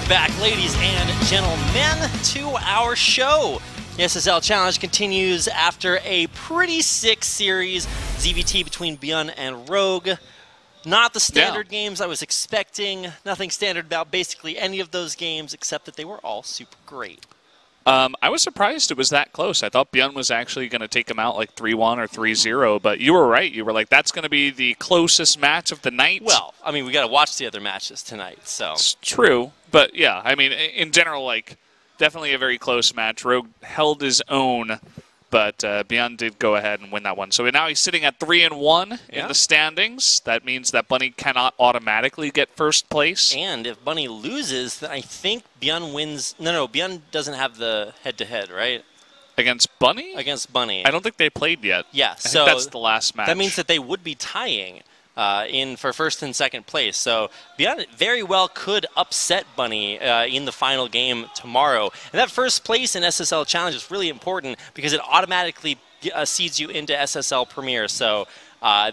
Welcome back, ladies and gentlemen, to our show. The SSL Challenge continues after a pretty sick series. ZVT between Beyond and Rogue. Not the standard games I was expecting. Nothing standard about basically any of those games, except that they were all super great. I was surprised it was that close. I thought Beyond was actually going to take him out like 3-1 or 3-0, but you were right. You were like, that's going to be the closest match of the night. Well, I mean, we got to watch the other matches tonight, so. It's true, but yeah, I mean, in general, like, definitely a very close match. Rogue held his own, but Beyond did go ahead and win that one. So now he's sitting at 3-1 in the standings. That means that Bunny cannot automatically get first place. And if Bunny loses, then I think Beyond wins. No, Beyond doesn't have the head-to-head, right? Against Bunny? Against Bunny. I don't think they played yet. Yeah, I think that's the last match. That means that they would be tying in for first and second place. So Beyond very well could upset Bunny in the final game tomorrow. And that first place in SSL Challenge is really important because it automatically seeds you into SSL Premier. So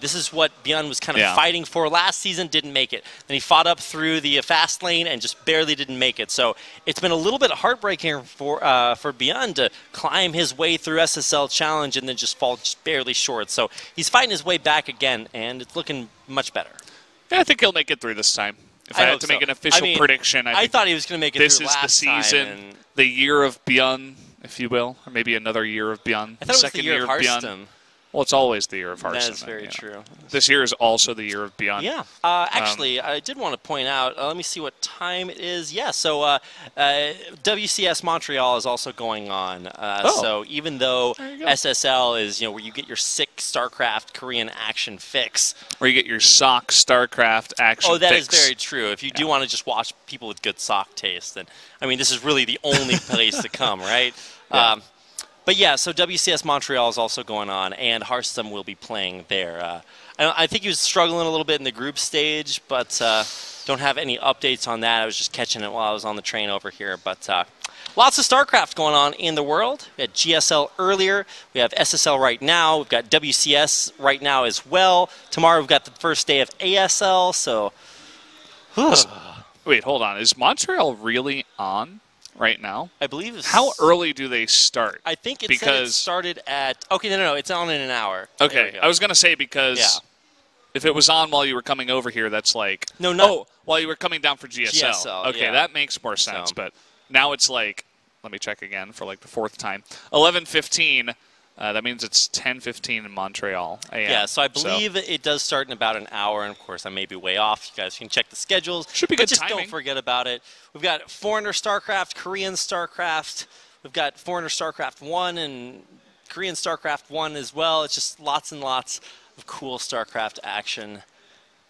this is what Beyond was kind of fighting for last season, didn't make it. Then he fought up through the fast lane and just barely didn't make it. So it's been a little bit heartbreaking for Beyond to climb his way through SSL Challenge and then just fall just barely short. So he's fighting his way back again, and it's looking much better. Yeah, I think he'll make it through this time. If I had to make an official prediction, I thought he was going to make it this through is last the season, time, the year of Beyond, if you will, or maybe another year of Beyond. I thought it was the year of Hearthstone. Well, it's always the year of Hearthstone. That is very true. This year is also the year of Beyond. Yeah. Actually, I did want to point out, let me see what time it is. Yeah, so WCS Montreal is also going on. So even though SSL is, where you get your sick Starcraft Korean action fix. Where you get your sock Starcraft action fix. Oh, that is very true. If you do want to just watch people with good sock taste, then, I mean, this is really the only place to come, right? Yeah. But yeah, so WCS Montreal is also going on, and Hearthstone will be playing there. I think he was struggling a little bit in the group stage, but don't have any updates on that. I was just catching it while I was on the train over here. But lots of StarCraft going on in the world. We had GSL earlier. We have SSL right now. We've got WCS right now as well. Tomorrow we've got the first day of ASL. So, wait, hold on. Is Montreal really on right now? I believe it's... How early do they start? I think it said it started at... Okay, no, it's on in an hour. Okay, I was going to say because if it was on while you were coming over here, that's like... No, not... Oh, while you were coming down for GSL. Okay, that makes more sense, but now it's like... Let me check again for like the fourth time. 11:15. That means it's 10:15 in Montreal. Yeah, so I believe it does start in about an hour, and of course I may be way off. You guys can check the schedules. Should be good just timing. Don't forget about it. We've got Foreigner StarCraft, Korean StarCraft. We've got Foreigner StarCraft 1 and Korean StarCraft 1 as well. It's just lots and lots of cool StarCraft action.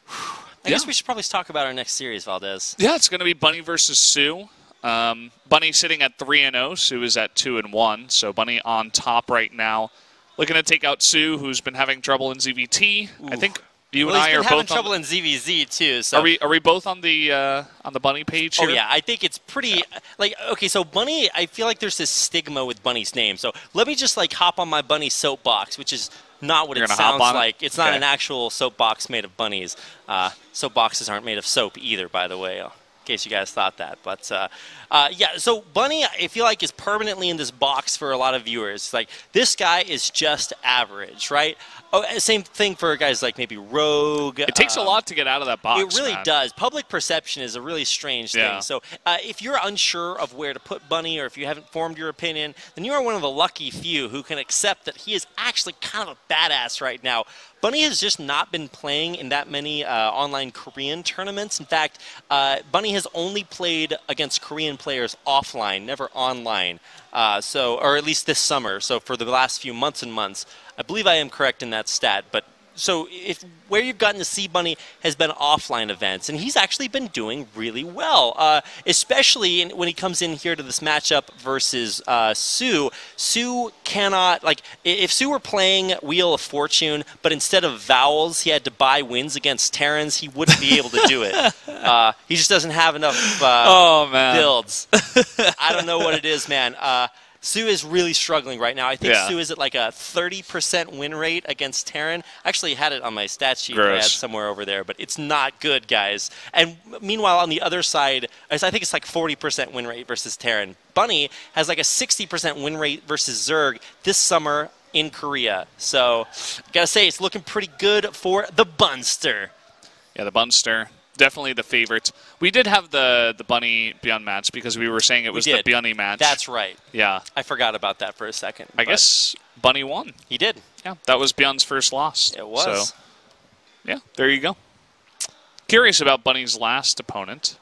I guess we should probably talk about our next series, Valdez. Yeah, it's going to be Bunny versus soO. Bunny sitting at 3-0. soO is at 2-1. So Bunny on top right now, looking to take out soO, who's been having trouble in ZVT. Ooh. I think you and I are both having trouble in ZVZ too. So are we both on the Bunny page here? Oh yeah, I think it's pretty okay. So Bunny, I feel like there's this stigma with Bunny's name. So let me just hop on my Bunny soapbox, which is not what it sounds like. It's not an actual soapbox made of bunnies. Soapboxes aren't made of soap either, by the way. In case you guys thought that. But, yeah, so Bunny, I feel like, is permanently in this box for a lot of viewers. Like, this guy is just average, right? Oh, same thing for guys like maybe Rogue. It takes a lot to get out of that box, It really does. Public perception is a really strange thing. So if you're unsure of where to put Bunny or if you haven't formed your opinion, then you are one of the lucky few who can accept that he is actually kind of a badass right now. Bunny has just not been playing in that many online Korean tournaments. In fact, Bunny has only played against Korean players offline, never online. Or at least this summer. So for the last few months and months, I believe I am correct in that stat. But so where you've gotten to see Bunny has been offline events, and he's actually been doing really well, especially when he comes in here to this matchup versus soO. soO cannot, if soO were playing Wheel of Fortune, but instead of vowels, he had to buy wins against Terrans, he wouldn't be able to do it. He just doesn't have enough builds. I don't know what it is, man. soO is really struggling right now. I think Yeah. soO is at like a 30% win rate against Terran. I actually had it on my stat sheet Gross. that I had somewhere over there, but it's not good, guys. And meanwhile, on the other side, I think it's like 40% win rate versus Terran. Bunny has like a 60% win rate versus Zerg this summer in Korea. So, gotta say, it's looking pretty good for the Bunster. Yeah, the Bunster. Definitely the favorite. We did have the Bunny Beyond match because we were saying it was the Bunny match. That's right. Yeah. I forgot about that for a second. I guess Bunny won. He did. Yeah, that was Beyond's first loss. It was. So, yeah, there you go. Curious about Bunny's last opponent.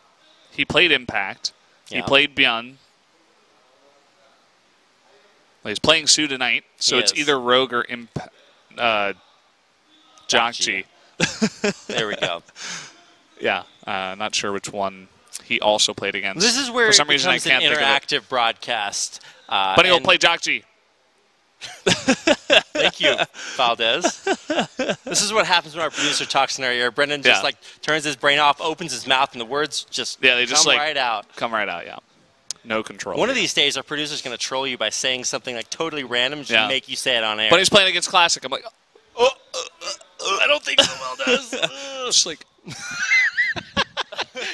He played Impact. Yeah. He played Beyond. Well, he's playing soO tonight, so it's either Rogue or Jokji. There we go. Yeah, not sure which one he also played against. This is where for some it reason I becomes can't an think of it. interactive broadcast. Bunny will play Jokji. Thank you, Valdez. This is what happens when our producer talks in our ear. Brendan just like turns his brain off, opens his mouth, and the words just they just come right out. Come right out, yeah. No control. One of these days, our producer's going to troll you by saying something like totally random just to make you say it on air. But he's playing against Classic. I'm like, I don't think so, Valdez. Just like...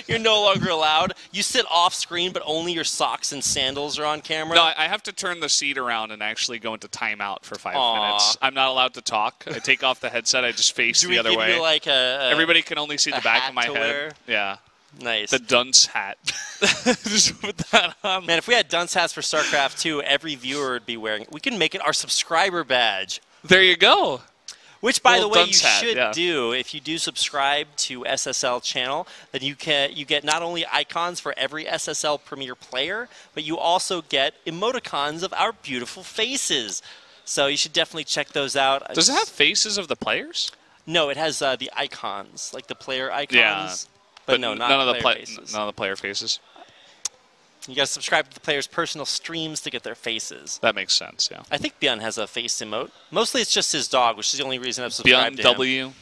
You're no longer allowed. You sit off screen, but only your socks and sandals are on camera. No, I have to turn the seat around and actually go into timeout for 5 minutes. I'm not allowed to talk. I take off the headset. I just face the other way. Do we give you like everybody can only see the back of my head. Wear? Yeah. Nice. The dunce hat. Just put that on. Man, if we had dunce hats for Starcraft 2, every viewer would be wearing it. We can make it our subscriber badge. There you go. Which, by the way, you should do if you do subscribe to SSL channel. Then you get not only icons for every SSL Premier player, but you also get emoticons of our beautiful faces. So you should definitely check those out. Does it have faces of the players? No, it has the icons, like the player icons. Yeah, but no, not none of the faces. None of the player faces. You got to subscribe to the players' personal streams to get their faces. That makes sense, yeah. I think Beyond has a face emote. Mostly it's just his dog, which is the only reason I've subscribed to him. W.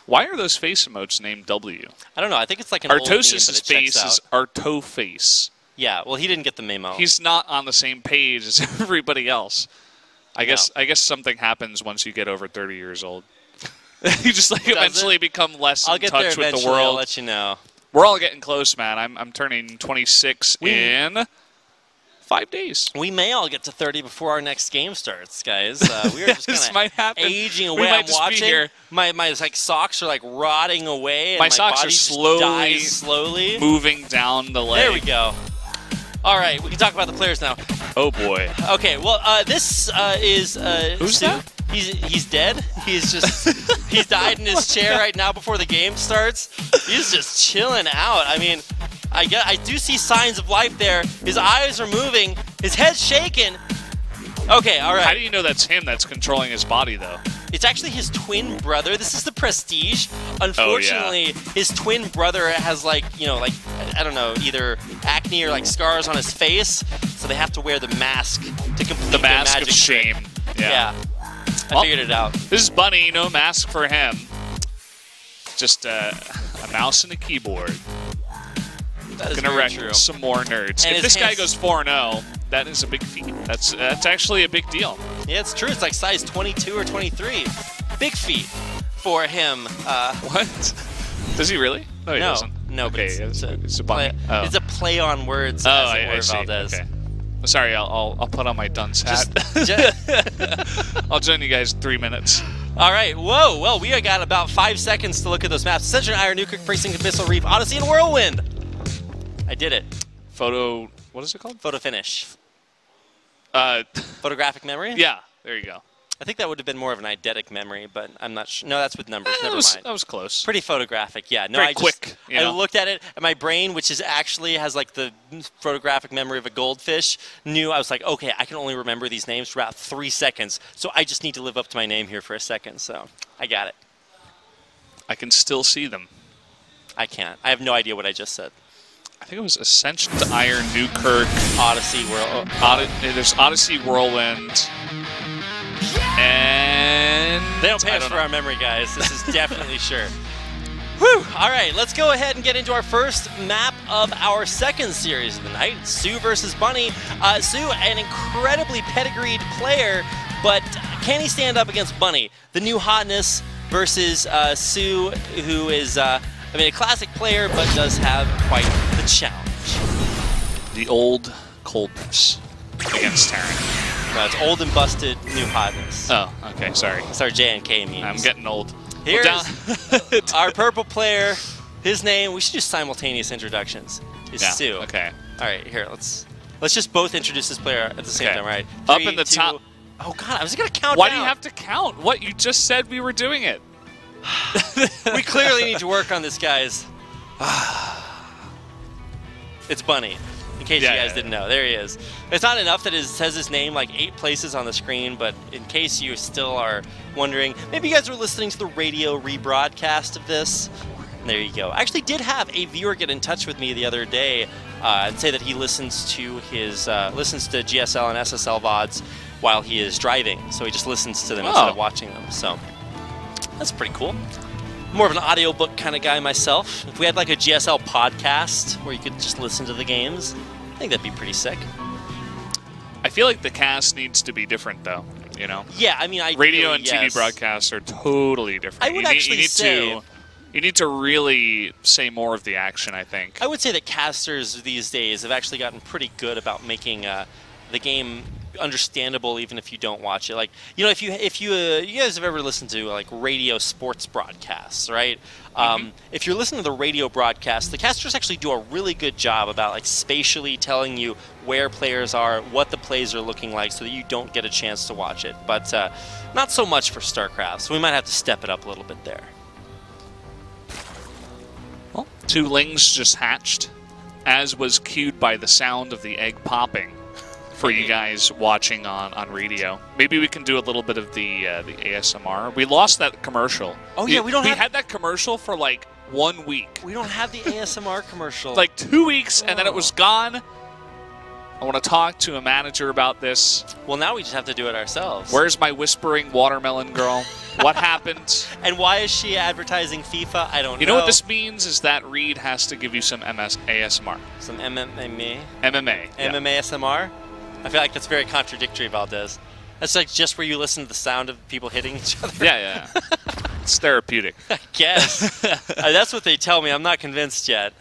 Why are those face emotes named W? I don't know. I think it's like an old meme, but Artosis's face is Artoface. Yeah, well, he didn't get the memo. He's not on the same page as everybody else. I guess something happens once you get over 30 years old. You just like eventually become less in touch with the world. I'll let you know. We're all getting close, man. I'm turning 26 in 5 days. We may all get to 30 before our next game starts, guys. We are just kind of aging away. I'm watching. My like socks are like rotting away. And my socks are slowly moving down the leg. There we go. All right, we can talk about the players now. Oh boy. Okay, well, this is who's that? He's dead. He's died in his chair right now before the game starts. He's just chilling out. I mean, I do see signs of life there. His eyes are moving. His head's shaking. Okay, all right. How do you know that's him that's controlling his body, though? It's actually his twin brother. This is the Prestige. Unfortunately, his twin brother has like, I don't know, either acne or like scars on his face. So they have to wear the mask to complete the mask their magic of shame. Yeah. I figured it out. This is Bunny, no mask for him. Just a mouse and a keyboard. That is gonna wreck true. Some more nerds. And if this guy goes 4-0, that is a big feat. That's actually a big deal. Yeah, it's true. It's like size 22 or 23. Big feat for him. What? Does he really? No, he doesn't. No, okay, it's a bunny. It's a play on words. I see. Valdez. Okay. Sorry, I'll put on my dunce hat. I'll join you guys in 3 minutes. All right. Whoa. Well, we got about 5 seconds to look at those maps. Ascension, Iron, Newkirk, Precinct, Abyssal Reef, Odyssey, and Whirlwind. I did it. What is it called? Photo finish. Photographic memory? Yeah, there you go. I think that would have been more of an eidetic memory, but I'm not sure. No, that's with numbers. Never mind. That was close. Pretty photographic, yeah. No, Very quick. I looked at it, and my brain, which is actually has like the photographic memory of a goldfish, I was like, okay, I can only remember these names for about 3 seconds, so I just need to live up to my name here for a second, so I got it. I can still see them. I can't. I have no idea what I just said. I think it was Ascension to Iron, Newkirk, Odyssey, there's Odyssey, Whirlwind, and they don't pay us for our memory, guys. This is definitely sure. Whew! All right, let's go ahead and get into our first map of our second series of the night. soO versus Bunny. soO, an incredibly pedigreed player, but can he stand up against Bunny? The new hotness versus soO, who is, a classic player, but does have quite the challenge. The old coldness against Terran. No, it's old and busted, new hotness. Oh, okay, sorry. That's our J&K means. I'm getting old. Here's our purple player. His name, we should do simultaneous introductions, is soO. Okay. All right, here, let's just both introduce this player at the same time, right? Up in the top. Oh, God, I was going to count Why down. do you have to count? What? You just said we were doing it. We clearly need to work on this, guys. It's Bunny, in case you guys didn't know. There he is. It's not enough that it says his name like 8 places on the screen, but in case you still are wondering, maybe you guys were listening to the radio rebroadcast of this. There you go. I actually did have a viewer get in touch with me the other day and say that he listens to his listens to GSL and SSL VODs while he is driving. So he just listens to them instead of watching them. So that's pretty cool. More of an audiobook kind of guy myself. If we had like a GSL podcast where you could just listen to the games, I think that'd be pretty sick. I feel like the cast needs to be different, though. You know? Yeah, I mean, radio and TV broadcasts are totally different. I would actually say you need to really say more of the action, I think. I would say that casters these days have actually gotten pretty good about making the game understandable even if you don't watch it. Like, you know, if you guys have ever listened to like radio sports broadcasts, right? If you're listening to the radio broadcast, the casters actually do a really good job about like spatially telling you where players are, what the plays are looking like, so that you don't get a chance to watch it. But not so much for Starcraft, so we might have to step it up a little bit there. Well, 2 lings just hatched, as was cued by the sound of the egg popping. For you guys watching on radio, maybe we can do a little bit of the ASMR. We lost that commercial. Oh yeah, we had that commercial for like 1 week. We don't have the ASMR commercial. Like 2 weeks, and then it was gone. I want to talk to a manager about this. Well, now we just have to do it ourselves. Where's my whispering watermelon girl? What happened? And why is she advertising FIFA? I don't know. You know what this means is that Reed has to give you some ASMR. Some MMA? MMA. Yeah. ASMR? I feel like that's very contradictory, Valdez. That's like just where you listen to the sound of people hitting each other. Yeah. It's therapeutic. I guess. That's what they tell me. I'm not convinced yet.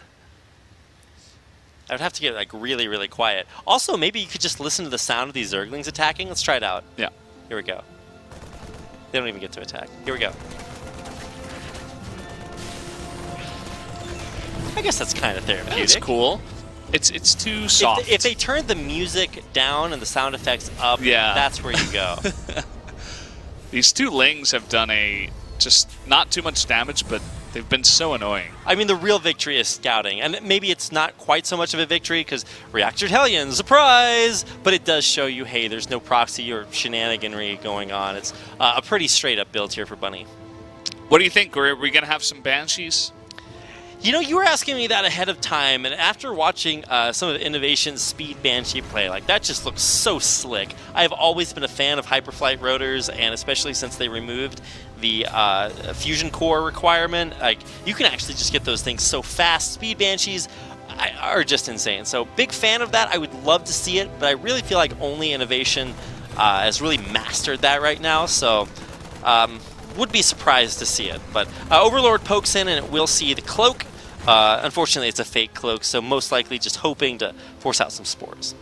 I would have to get like really, really quiet. Also, maybe you could just listen to the sound of these Zerglings attacking. Let's try it out. Yeah. Here we go. They don't even get to attack. Here we go. I guess that's kind of therapeutic. That's cool. It's too soft. If they turned the music down and the sound effects up, that's where you go. These 2 lings have done just not too much damage, but they've been so annoying. I mean, the real victory is scouting, and maybe it's not quite so much of a victory because Reactored Hellion, surprise! But it does show you, hey, there's no proxy or shenaniganry going on. It's a pretty straight-up build here for Bunny. What do you think? Are we going to have some Banshees? You know, you were asking me that ahead of time, and after watching some of Innovation's Speed Banshee play, like, that just looks so slick. I've always been a fan of Hyperflight rotors, and especially since they removed the Fusion Core requirement, like, you can actually just get those things so fast. Speed Banshees are just insane. So, big fan of that. I would love to see it, but I really feel like only Innovation has really mastered that right now, so would be surprised to see it. But Overlord pokes in, and it will see the cloak. Unfortunately, it's a fake cloak, so most likely just hoping to force out some spores.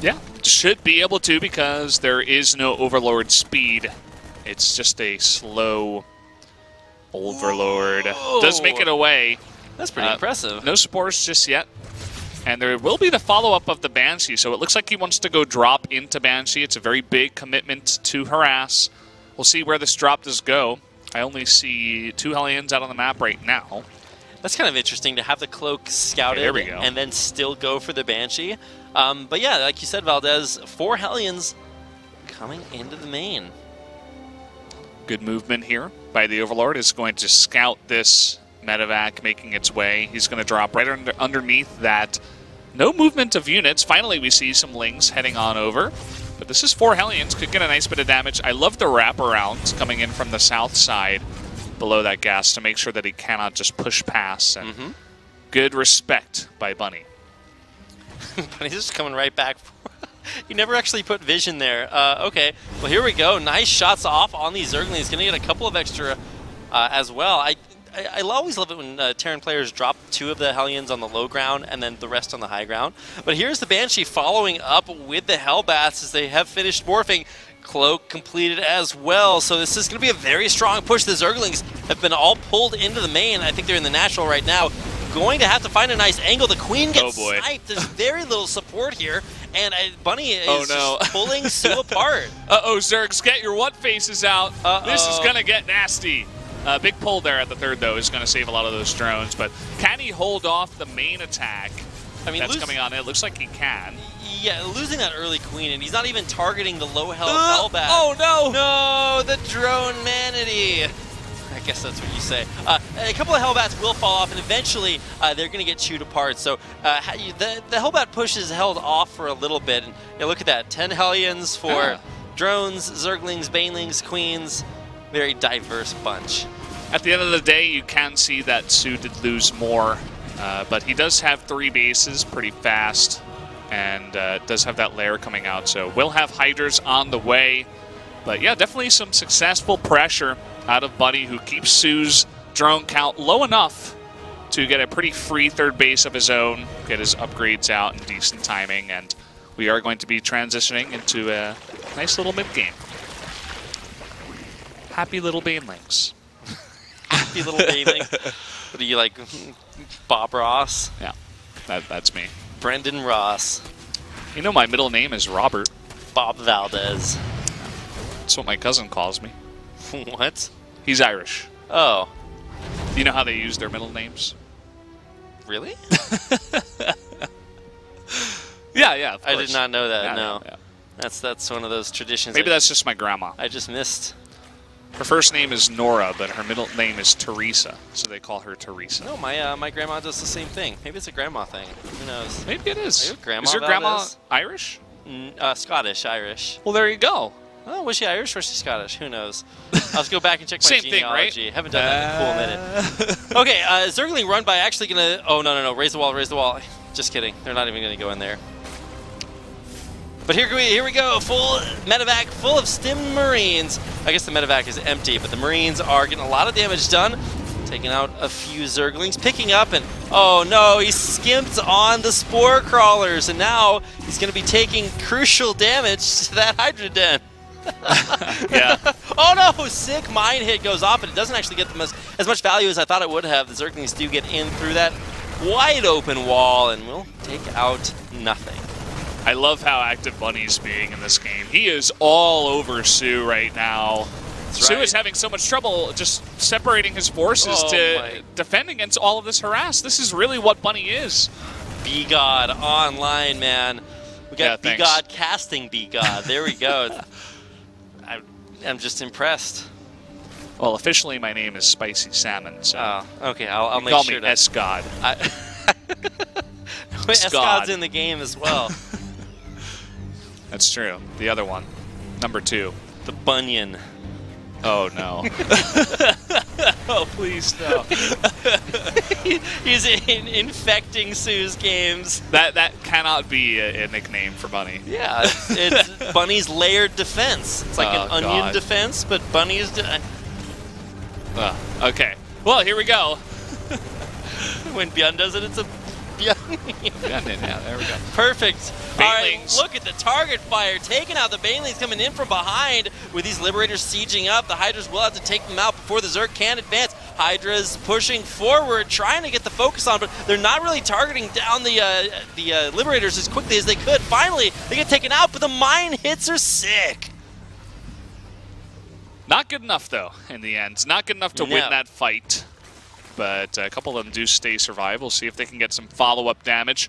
Yeah, should be able to because there is no Overlord speed. It's just a slow Overlord. Whoa. Does make it away. That's pretty impressive. No spores just yet. And there will be the follow-up of the Banshee, so it looks like he wants to go drop into Banshee. It's a very big commitment to harass. We'll see where this drop does go. I only see 2 Hellions out on the map right now. That's kind of interesting to have the cloak scouted and then still go for the Banshee. But yeah, like you said, Valdez, 4 Hellions coming into the main. Good movement here by the Overlord. Is going to scout this medevac making its way. He's going to drop right underneath that. No movement of units. Finally, we see some lings heading on over. But this is 4 Hellions. Could get a nice bit of damage. I love the wraparounds coming in from the south side. below that gas to make sure that he cannot just push past. And good respect by Bunny. Bunny's just coming right back. He never actually put vision there. Okay, well, here we go. Nice shots off on these Zerglings. Going to get a couple of extra as well. I always love it when Terran players drop 2 of the Hellions on the low ground and then the rest on the high ground. But here's the Banshee following up with the Hellbats as they have finished morphing. Cloak completed as well, so this is going to be a very strong push. The Zerglings have been all pulled into the main. I think they're in the natural right now. Going to have to find a nice angle. The Queen gets sniped. There's very little support here, and Bunny is just pulling soO apart. Zergs, get your what faces out. This is going to get nasty. Big pull there at the third, though, is going to save a lot of those drones, but can he hold off the main attack that's coming on? It looks like he can. Yeah, losing that early Queen, and he's not even targeting the low health Hellbat. Oh, no! No, the drone manatee. I guess that's what you say. A couple of Hellbats will fall off, and eventually they're going to get chewed apart. So the Hellbat push is held off for a little bit. And look at that, 10 Hellions for drones, Zerglings, Banelings, Queens. Very diverse bunch. At the end of the day, you can see that soO did lose more, but he does have 3 bases pretty fast, and does have that lair coming out. So we'll have Hydras on the way. But yeah, definitely some successful pressure out of Bunny, who keeps soO's drone count low enough to get a pretty free third base of his own, get his upgrades out in decent timing, and we are going to be transitioning into a nice little mid-game. Happy little Banelings. Happy little Baneling. What are you, like, Bob Ross? Yeah, that's me. Brendan Ross. You know my middle name is Robert. Bob Valdez. That's what my cousin calls me. What? He's Irish. Oh. Do you know how they use their middle names? Really? Yeah, of course. I did not know that, yeah, no. Yeah. That's one of those traditions. Maybe that's just my grandma. I just missed. Her first name is Nora, but her middle name is Teresa, so they call her Teresa. No, my grandma does the same thing. Maybe it's a grandma thing. Who knows? Maybe it is. Grandma is your grandma Irish? Scottish, Irish. Well, there you go. Oh, was she Irish or was she Scottish? Who knows? I'll just go back and check my Same genealogy. Thing, right? Haven't done that in a cool minute. Okay, Zergling run by actually gonna. Oh no! Raise the wall! Raise the wall! Just kidding. They're not even gonna go in there. But here we go. Full medevac, full of stim Marines. I guess the medevac is empty, but the Marines are getting a lot of damage done. Taking out a few Zerglings, picking up, and oh no, he skimped on the Spore Crawlers, and now he's going to be taking crucial damage to that Hydra Den. Yeah. Oh no, sick mine hit goes off, but it doesn't actually get them as much value as I thought it would have. The Zerglings do get in through that wide open wall, and will take out nothing. I love how active Bunny's being in this game. He is all over soO right now. soO is having so much trouble just separating his forces to defend against all of this harass. This is really what Bunny is. B-God online, man. We got B-God casting B-God. There we go. I'm just impressed. Well, officially my name is Spicy Salmon. So okay. I'll make call sure me S-God. S-God's in the game as well. That's true. The other one. Number 2. The Bunyan. Oh, no. Oh, please, no. He's infecting soO's games. That cannot be a nickname for Bunny. Yeah, it's Bunny's layered defense. It's like an onion defense, but Bunny's... Okay. Well, here we go. When Björn does it, it's a Björn. Yeah, there we go. Perfect. Banelings. All right, look at the target fire. Taking out the Banelings, coming in from behind with these Liberators sieging up. The Hydras will have to take them out before the Zerg can advance. Hydras pushing forward, trying to get the focus on, but they're not really targeting down the Liberators as quickly as they could. Finally, they get taken out, but the mine hits are sick. Not good enough, though, in the end. Not good enough to win that fight. But a couple of them do stay survive. We'll see if they can get some follow-up damage.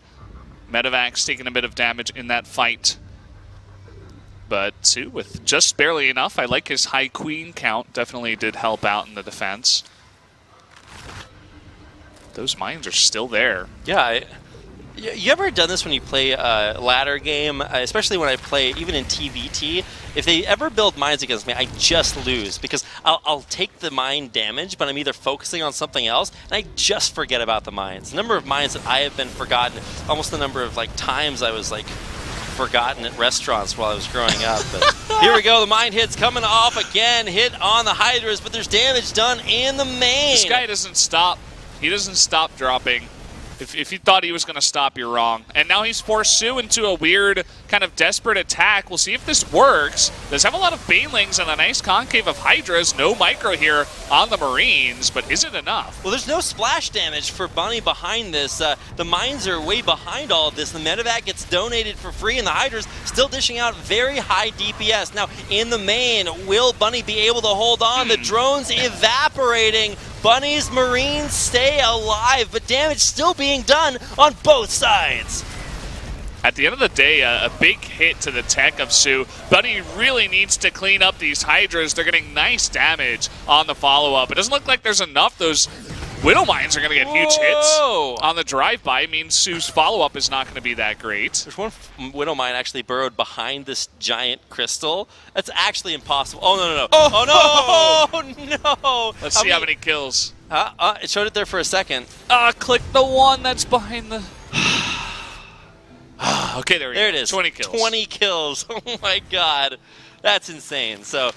Medevac's taking a bit of damage in that fight. But soO with just barely enough. I like his high queen count. Definitely did help out in the defense. Those mines are still there. Yeah, You ever done this when you play a ladder game, especially when I play even in TVT? If they ever build mines against me, I just lose because I'll take the mine damage, but I'm either focusing on something else, and I just forget about the mines. The number of mines that I have been forgotten, almost the number of times I was forgotten at restaurants while I was growing up. But here we go, the mine hit's coming off again, hit on the Hydras, but there's damage done in the main. This guy doesn't stop. He doesn't stop dropping. If you thought he was going to stop, you're wrong. And now he's forced soO into a weird, kind of desperate attack. We'll see if this works. Does have a lot of Banelings and a nice concave of Hydras. No micro here on the Marines, but is it enough? Well, there's no splash damage for Bunny behind this. The mines are way behind all of this. The medevac gets donated for free, and the Hydras still dishing out very high DPS. Now, in the main, will Bunny be able to hold on? The drone's evaporating. Bunny's Marines stay alive, but damage still being done on both sides. At the end of the day, a big hit to the tech of soO. Bunny really needs to clean up these Hydras. They're getting nice damage on the follow-up. It doesn't look like there's enough. Those Widow Mines are going to get huge hits on the drive-by. Means soO's follow-up is not going to be that great. There's one Widow Mine actually burrowed behind this giant crystal. That's actually impossible. Oh, no. No. Let's see how many kills. It showed it there for a second. Click the one that's behind the... Okay, there we go. There it is. 20 kills. 20 kills. Oh, my God. That's insane. So...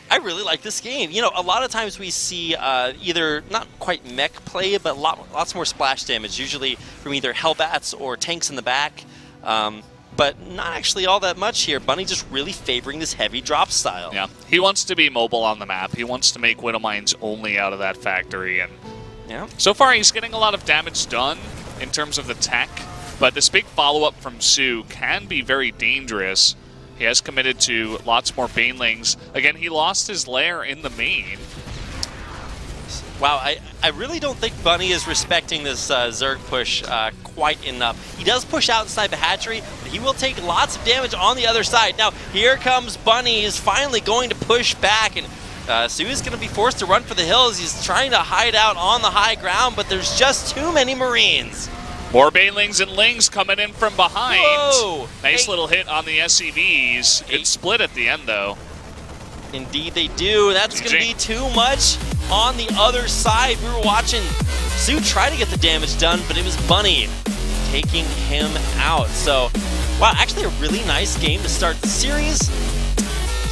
I really like this game. You know, a lot of times we see either not quite mech play, but lots more splash damage, usually from either Hellbats or tanks in the back. But not actually all that much here. Bunny just really favoring this heavy drop style. Yeah, he wants to be mobile on the map. He wants to make Widow Mines only out of that factory. And yeah, so far he's getting a lot of damage done in terms of the tech, but this big follow-up from soO can be very dangerous. He has committed to lots more Banelings. Again, he lost his lair in the main. Wow, I really don't think Bunny is respecting this Zerg push quite enough. He does push out inside the hatchery, but he will take lots of damage on the other side. Now, here comes Bunny. He's finally going to push back, and soO is going to be forced to run for the hills. He's trying to hide out on the high ground, but there's just too many Marines. More Banelings and Lings coming in from behind. Whoa! Nice little hit on the SCVs. Good split at the end, though. Indeed they do. That's going to be too much on the other side. We were watching soO try to get the damage done, but it was Bunny taking him out. So, wow, actually a really nice game to start the series.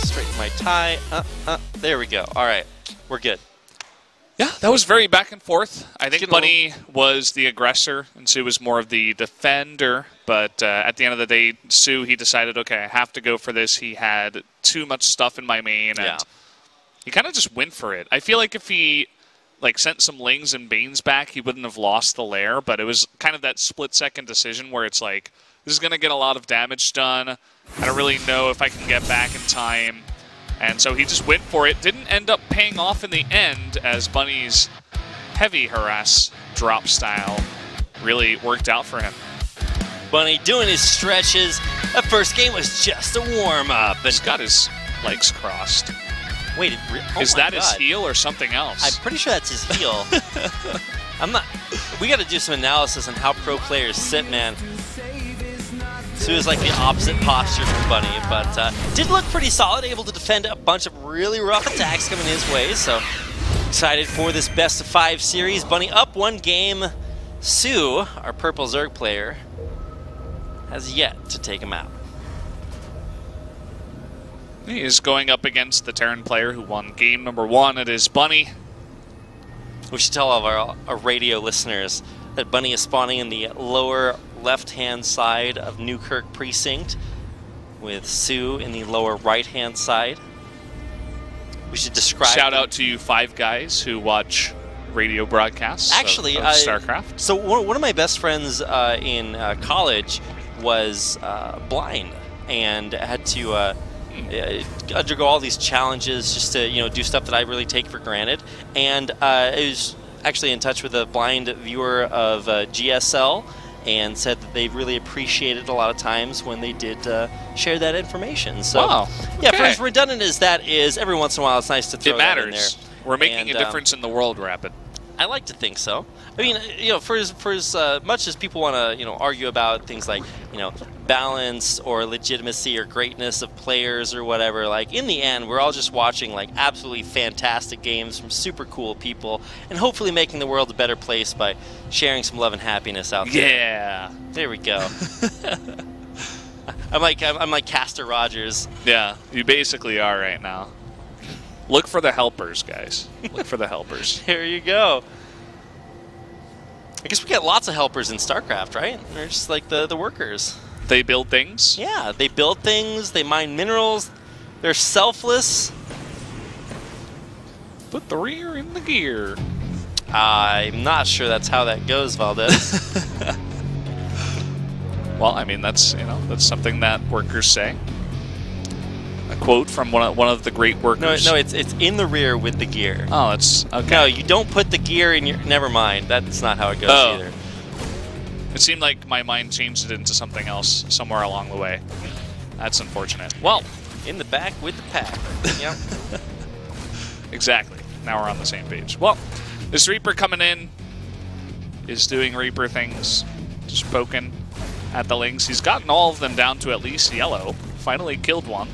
Straighten my tie. There we go. All right, we're good. Yeah, that was very back and forth. I think Bunny was the aggressor, and soO was more of the defender. But at the end of the day, soO, he decided, okay, I have to go for this. He had too much stuff in my main, and he kind of just went for it. I feel like if he sent some Lings and Banes back, he wouldn't have lost the lair. But it was kind of that split-second decision where it's like, this is going to get a lot of damage done. I don't really know if I can get back in time. And so he just went for it. Didn't end up paying off in the end as Bunny's heavy harass drop style really worked out for him. Bunny doing his stretches. That first game was just a warm-up. He's got his legs crossed. Wait, is that his heel or something else? I'm pretty sure that's his heel. We got to do some analysis on how pro players sit, man. soO is like the opposite posture from Bunny, but did look pretty solid, able to defend a bunch of really rough attacks coming his way, so excited for this best-of-5 series. Bunny up one game. soO, our purple Zerg player, has yet to take him out. He is going up against the Terran player who won game number 1. It is Bunny. We should tell all of our radio listeners that Bunny is spawning in the lower left-hand side of Newkirk Precinct, with soO in the lower right-hand side. We should describe... Shout out to you 5 guys who watch radio broadcasts of Starcraft. So one of my best friends in college was blind and had to undergo all these challenges just to do stuff that I really take for granted. And I was actually in touch with a blind viewer of GSL and said that they really appreciated a lot of times when they did share that information. So, wow. Yeah, for as redundant as that is, every once in a while it's nice to throw that in there. We're making a difference in the world, Rapid. I like to think so. I mean, for as much as people want to, argue about things like, balance or legitimacy or greatness of players or whatever, like in the end, we're all just watching like absolutely fantastic games from super cool people, and hopefully making the world a better place by sharing some love and happiness out there. Yeah. There we go. I'm like Castor Rogers. Yeah, you basically are right now. Look for the helpers, guys. Look for the helpers. There you go. I guess we get lots of helpers in StarCraft, right? They're just like the workers. They build things? Yeah, they build things, they mine minerals, they're selfless. Put the rear in the gear. I'm not sure that's how that goes, Valdez. Well, I mean, that's something that workers say. A quote from one of the great workers. No, it's in the rear with the gear. Oh, it's okay. No, you don't put the gear in your. Never mind. That's not how it goes either. It seemed like my mind changed it into something else somewhere along the way. That's unfortunate. Well, in the back with the pack. Yep. Exactly. Now we're on the same page. Well, this Reaper coming in is doing Reaper things, just poking at the Lings. He's gotten all of them down to at least yellow. Finally killed one.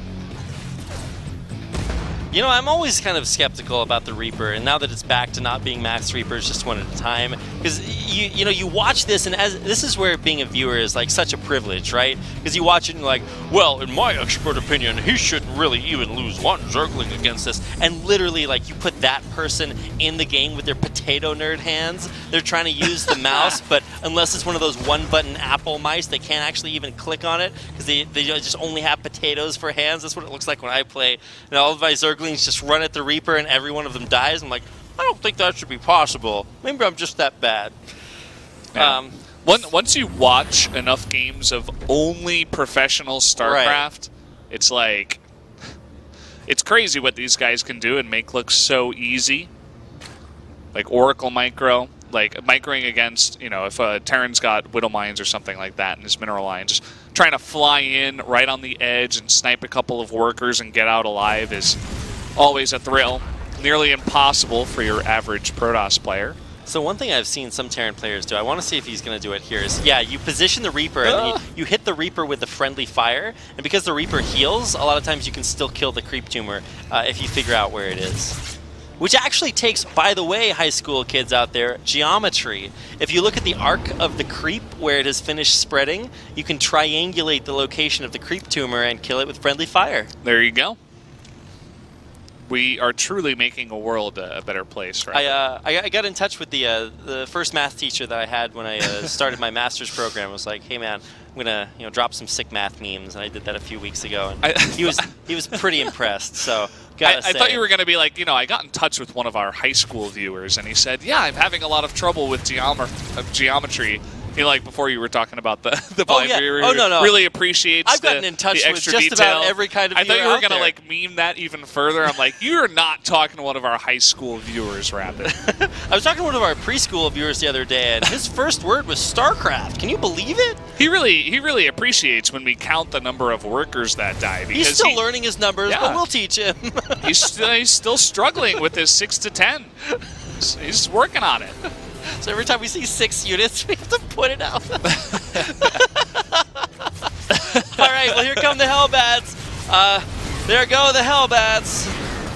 I'm always kind of skeptical about the Reaper, and now that it's back to not being max Reapers just one at a time, because you watch this, and this is where being a viewer is like such a privilege, right? Because you watch it and you're like, well, in my expert opinion, he shouldn't really even lose one Zergling against this, and literally like you put that person in the game with their potato nerd hands, they're trying to use the mouse, but unless it's one of those one-button Apple mice, they can't actually even click on it because they just only have potatoes for hands. That's what it looks like when I play. And all of my Zerglings just run at the Reaper and every one of them dies. I'm like, I don't think that should be possible. Maybe I'm just that bad. Yeah. Once you watch enough games of only professional StarCraft, it's like, it's crazy what these guys can do and make look so easy. Like Oracle Micro, like microing against, if Terran's got Widow Mines or something like that in his mineral line, just trying to fly in right on the edge and snipe a couple of workers and get out alive is always a thrill. Nearly impossible for your average Protoss player. So one thing I've seen some Terran players do, I want to see if he's going to do it here, is, you position the Reaper, and then you hit the Reaper with the friendly fire, and because the Reaper heals, a lot of times you can still kill the creep tumor if you figure out where it is. Which actually takes, by the way, high school kids out there, geometry. If you look at the arc of the creep where it has finished spreading, you can triangulate the location of the creep tumor and kill it with friendly fire. There you go. We are truly making a world a better place, right? I got in touch with the first math teacher that I had when I started my master's program. I was like, hey man, I'm gonna drop some sick math memes, and I did that a few weeks ago, and he was pretty impressed. So I thought you were gonna be like, I got in touch with one of our high school viewers, and he said, yeah, I'm having a lot of trouble with geometry. Like before you were talking about the no. Really appreciates I've gotten in touch with just detail. About every kind of I viewer thought you were out going to there. like meme that even further. I'm like, you're not talking to one of our high school viewers, rather. I was talking to one of our preschool viewers the other day, and his first word was Starcraft. Can you believe it? He really appreciates when we count the number of workers that die. Because he's still learning his numbers, but we'll teach him. he's still struggling with his 6 to 10. He's working on it. So every time we see 6 units, we have to put it out. All right, well, here come the Hellbats. There go the Hellbats.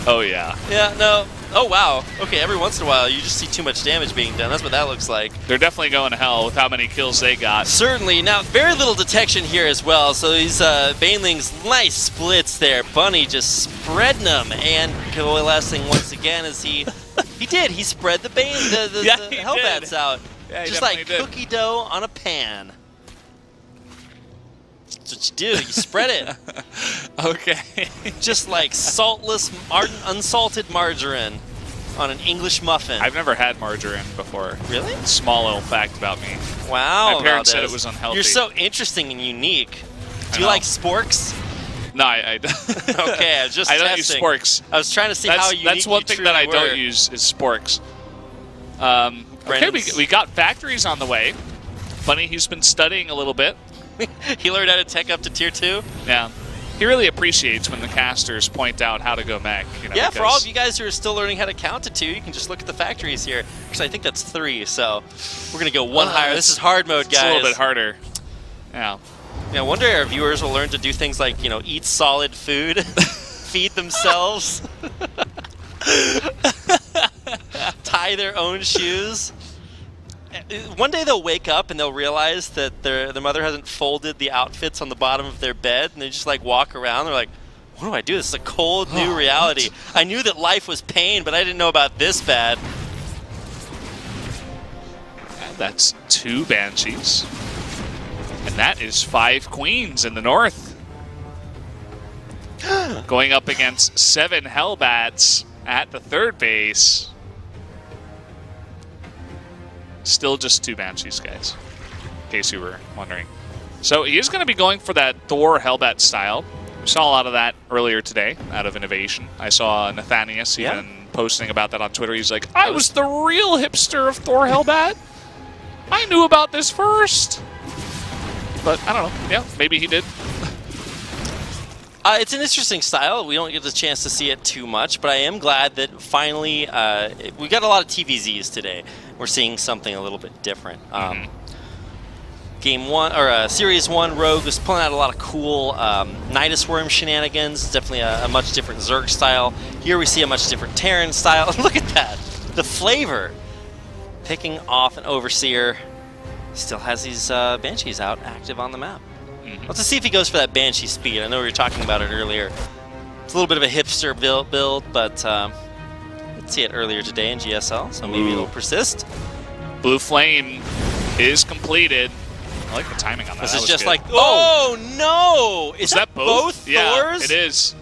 Oh, yeah. Yeah, no. Oh, wow. Okay, every once in a while, you just see too much damage being done. That's what that looks like. They're definitely going to hell with how many kills they got. Certainly. Now, very little detection here as well. So these Banelings, nice splits there. Bunny just spreading them and coalescing once again as he did. He spread the Hellbats out. Yeah, just like cookie dough on a pan. That's what you do. You spread it. Okay. Just like saltless, unsalted margarine on an English muffin. I've never had margarine before. Really? Small little fact about me. Wow. My parents said it was unhealthy. You're so interesting and unique. Do you like sporks? No, I don't. Okay, I was just testing. I don't use sporks. I was trying to see how unique that's one you thing that I truly were. don't use is sporks. Okay, we got factories on the way. Funny, he's been studying a little bit. He learned how to tech up to tier 2? Yeah. he really appreciates when the casters point out how to go mech. You know, yeah, for all of you guys who are still learning how to count to 2, you can just look at the factories here. Actually, I think that's 3, so we're going to go 1 higher. This is hard mode, guys. It's a little bit harder. Yeah. Yeah, I wonder if our viewers will learn to do things like, you know, eat solid food, feed themselves, tie their own shoes. One day they'll wake up and they'll realize that their mother hasn't folded the outfits on the bottom of their bed, and they just like walk around. They're like, what do I do? This is a cold new reality. What? I knew that life was pain, but I didn't know about this bad. And that's 2 Banshees. And that is 5 Queens in the north. Going up against 7 Hellbats at the 3rd base. Still just 2 Banshees, guys, in case you were wondering. So he is going to be going for that Thor Hellbat style. We saw a lot of that earlier today out of Innovation. I saw Nathanius even posting about that on Twitter. He's like, I was the real hipster of Thor Hellbat. I knew about this first. But I don't know. Yeah, maybe he did. It's an interesting style. We don't get the chance to see it too much, but I am glad that finally we got a lot of TVZs today. We're seeing something a little bit different. Game 1 or Series 1, Rogue was pulling out a lot of cool Nidus Worm shenanigans. It's definitely a much different Zerg style. Here we see a much different Terran style. Look at that, the flavor. Picking off an Overseer. Still has these Banshees out active on the map. Let's see if he goes for that Banshee speed. I know we were talking about it earlier. It's a little bit of a hipster build, but let's see it earlier today in GSL, so maybe it'll persist. Blue Flame is completed. I like the timing on that. This is just good. Like, oh no! Is that both Thors? Yeah, it is.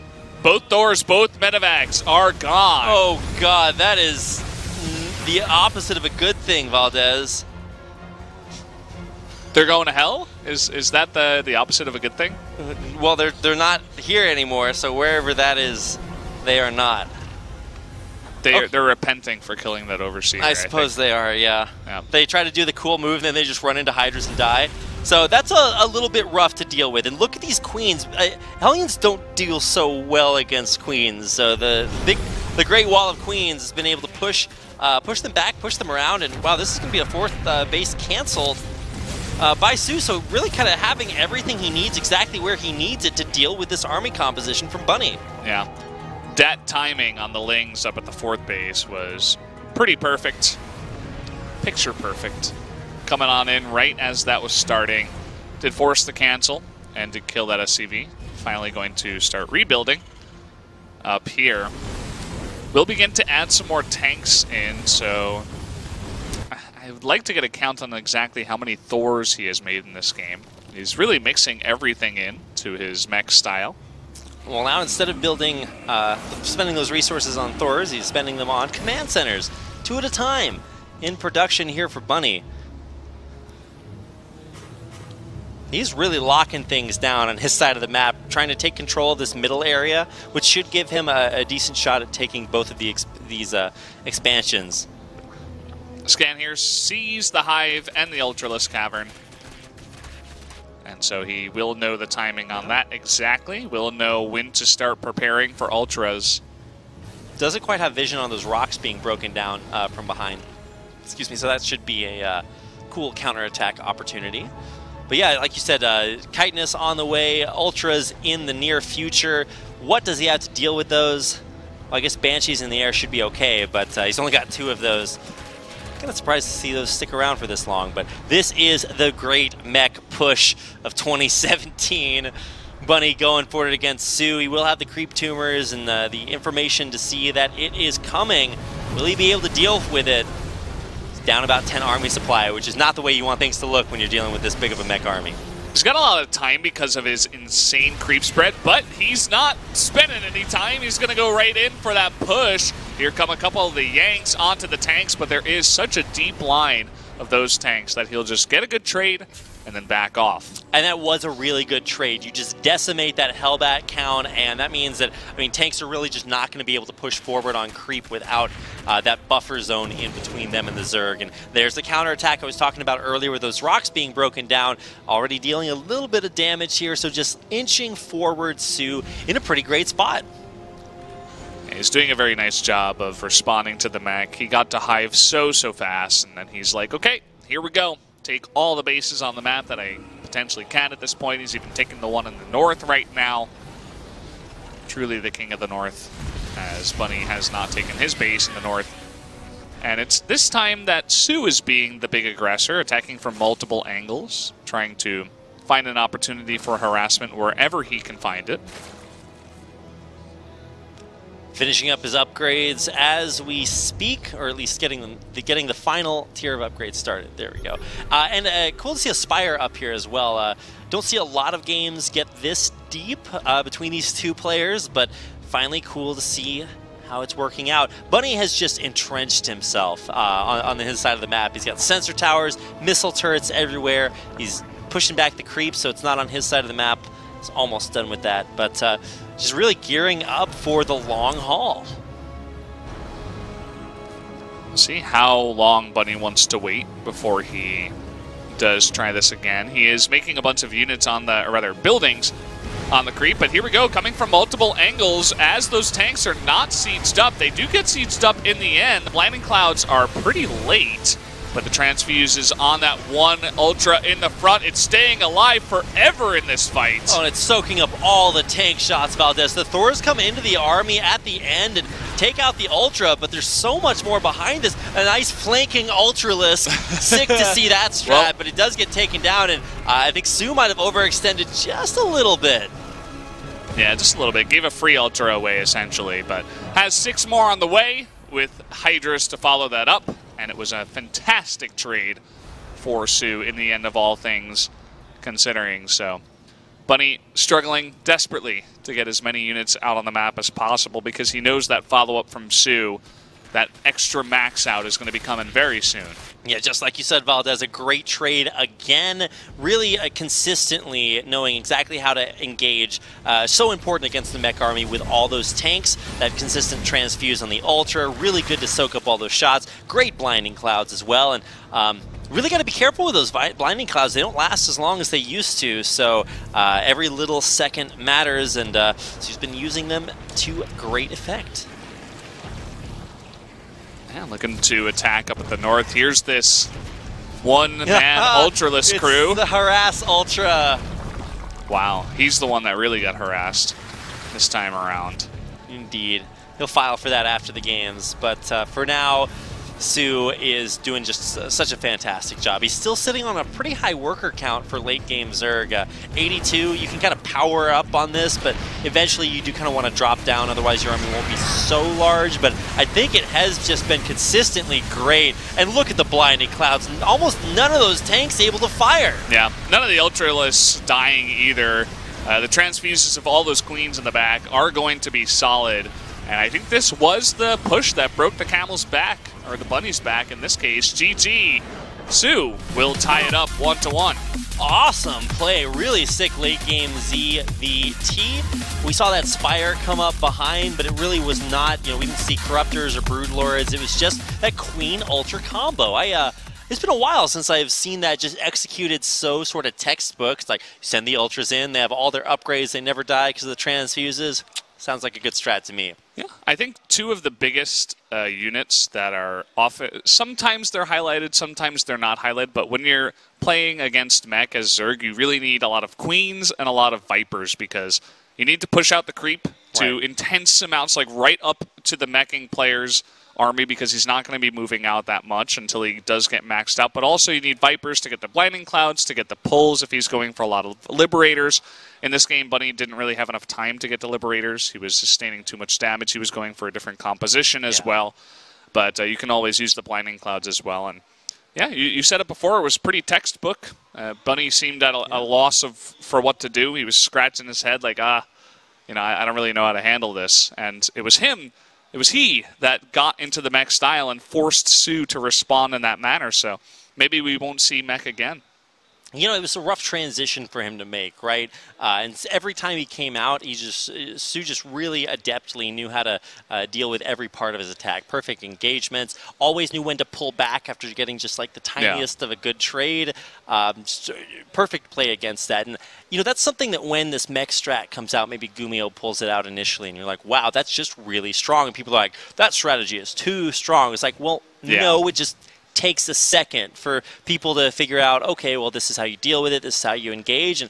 Both Thors, both Medivacs are gone. Oh god, that is the opposite of a good thing, Valdez. They're going to hell? Is that the opposite of a good thing? Well, they're not here anymore, so wherever that is, they are not. They're repenting for killing that Overseer. I suppose they are, yeah. They try to do the cool move, and then they just run into Hydras and die. So that's a little bit rough to deal with. And look at these Queens. Hellions don't deal so well against Queens. So the Great Wall of Queens has been able to push them back, push them around, and wow, this is going to be a 4th base canceled. By soO, so really kind of having everything he needs exactly where he needs it to deal with this army composition from Bunny. Yeah. That timing on the Lings up at the 4th base was pretty perfect. Picture perfect. Coming on in right as that was starting. Did force the cancel and did kill that SCV. Finally going to start rebuilding up here. We'll begin to add some more tanks in, so I would like to get a count on exactly how many Thors he has made in this game. He's really mixing everything in to his mech style. Well, now instead of building, spending those resources on Thors, he's spending them on command centers, 2 at a time, in production here for Bunny. He's really locking things down on his side of the map, trying to take control of this middle area, which should give him a decent shot at taking both of these expansions. Scan here sees the Hive and the Ultralisk Cavern. And so he will know the timing on that exactly. Will know when to start preparing for Ultras. Doesn't quite have vision on those rocks being broken down from behind. Excuse me, so that should be a cool counterattack opportunity. But yeah, like you said, Chitinous on the way, Ultras in the near future. What does he have to deal with those? Well, I guess Banshees in the air should be okay, but he's only got 2 of those. Kind of surprised to see those stick around for this long, but this is the great mech push of 2017. Bunny going for it against soO. He will have the creep tumors and the information to see that it is coming. Will he be able to deal with it? He's down about 10 army supply, which is not the way you want things to look when you're dealing with this big of a mech army. He's got a lot of time because of his insane creep spread, but he's not spending any time. He's going to go right in for that push. Here come a couple of the Yanks onto the tanks, but there is such a deep line of those tanks that he'll just get a good trade and then back off. And that was a really good trade. You just decimate that Hellbat count, and that means that, I mean, tanks are really just not going to be able to push forward on creep without that buffer zone in between them and the Zerg. And there's the counterattack I was talking about earlier with those rocks being broken down, already dealing a little bit of damage here, so just inching forward soO in a pretty great spot. He's doing a very nice job of responding to the mech. He got to Hive so fast, and then he's like, okay, here we go. Take all the bases on the map that I potentially can at this point. He's even taking the one in the north right now. Truly the king of the north, as Bunny has not taken his base in the north. And it's this time that soO is being the big aggressor, attacking from multiple angles, trying to find an opportunity for harassment wherever he can find it. Finishing up his upgrades as we speak, or at least getting the final tier of upgrades started. There we go. And cool to see a Spire up here as well. Don't see a lot of games get this deep between these two players, but finally cool to see how it's working out. Bunny has just entrenched himself on his side of the map. He's got sensor towers, missile turrets everywhere. He's pushing back the creeps, so it's not on his side of the map. It's almost done with that, but just really gearing up for the long haul. See how long Bunny wants to wait before he does try this again. He is making a bunch of units on the, or rather buildings on the creep, but here we go, coming from multiple angles as those tanks are not sieged up. They do get sieged up in the end. The blinding clouds are pretty late, but the transfuse is on that one Ultra in the front. It's staying alive forever in this fight. Oh, and it's soaking up all the tank shots, Valdez. The Thors come into the army at the end and take out the Ultra, but there's so much more behind this. A nice flanking Ultralisk. Sick to see that strat, well, but it does get taken down, and I think soO might have overextended just a little bit. Yeah, just a little bit. Gave a free Ultra away, essentially, but has 6 more on the way with Hydras to follow that up. And it was a fantastic trade for soO in the end of all things considering. So Bunny struggling desperately to get as many units out on the map as possible because he knows that follow-up from soO, that extra max out, is going to be coming very soon. Yeah, just like you said, Valdez, a great trade again. Really consistently knowing exactly how to engage. So important against the mech army with all those tanks. That consistent transfuse on the Ultra. Really good to soak up all those shots. Great blinding clouds as well. And really got to be careful with those blinding clouds. They don't last as long as they used to. So every little second matters. And so he's been using them to great effect. Yeah, looking to attack up at the north. Here's this one-man Ultralisk crew. The harass Ultra. Wow, he's the one that really got harassed this time around. Indeed. He'll file for that after the games, but for now, soO is doing just such a fantastic job. He's still sitting on a pretty high worker count for late game Zerg. 82, you can kind of power up on this, but eventually you do kind of want to drop down, otherwise your army won't be so large, but I think it has just been consistently great. And look at the blinding clouds, almost none of those tanks able to fire. Yeah, none of the Ultralisks dying either. The transfuses of all those queens in the back are going to be solid. And I think this was the push that broke the camel's back, or the bunny's back in this case. GG. soO will tie it up 1-1. Awesome play. Really sick late game ZVT. We saw that Spire come up behind, but it really was not, we didn't see Corruptors or Broodlords. It was just that Queen Ultra combo. It's been a while since I've seen that just executed so sort of textbook. It's like, send the Ultras in, they have all their upgrades, they never die because of the transfuses. Sounds like a good strat to me. Yeah, I think 2 of the biggest units that are often, sometimes they're highlighted, sometimes they're not highlighted, but when you're playing against mech as Zerg, you really need a lot of Queens and a lot of Vipers because you need to push out the creep to intense amounts, like right up to the meching player's army because he's not going to be moving out that much until he does get maxed out. But also you need Vipers to get the blinding clouds, to get the pulls if he's going for a lot of Liberators. In this game, Bunny didn't really have enough time to get the Liberators. He was sustaining too much damage. He was going for a different composition as well. But you can always use the blinding clouds as well. And yeah, you said it before. It was pretty textbook. Bunny seemed at a loss for what to do. He was scratching his head like, I don't really know how to handle this. And it was him. It was he that got into the mech style and forced soO to respond in that manner. So maybe we won't see mech again. you know, it was a rough transition for him to make, right? And every time he came out, soO just really adeptly knew how to deal with every part of his attack. Perfect engagements, always knew when to pull back after getting just like the tiniest of a good trade. Perfect play against that. And, you know, that's something that when this mech strat comes out, maybe Gumio pulls it out initially, and you're like, wow, that's just really strong. And people are like, that strategy is too strong. It's like, well, no, it just takes a second for people to figure out, okay, well, this is how you deal with it, this is how you engage. And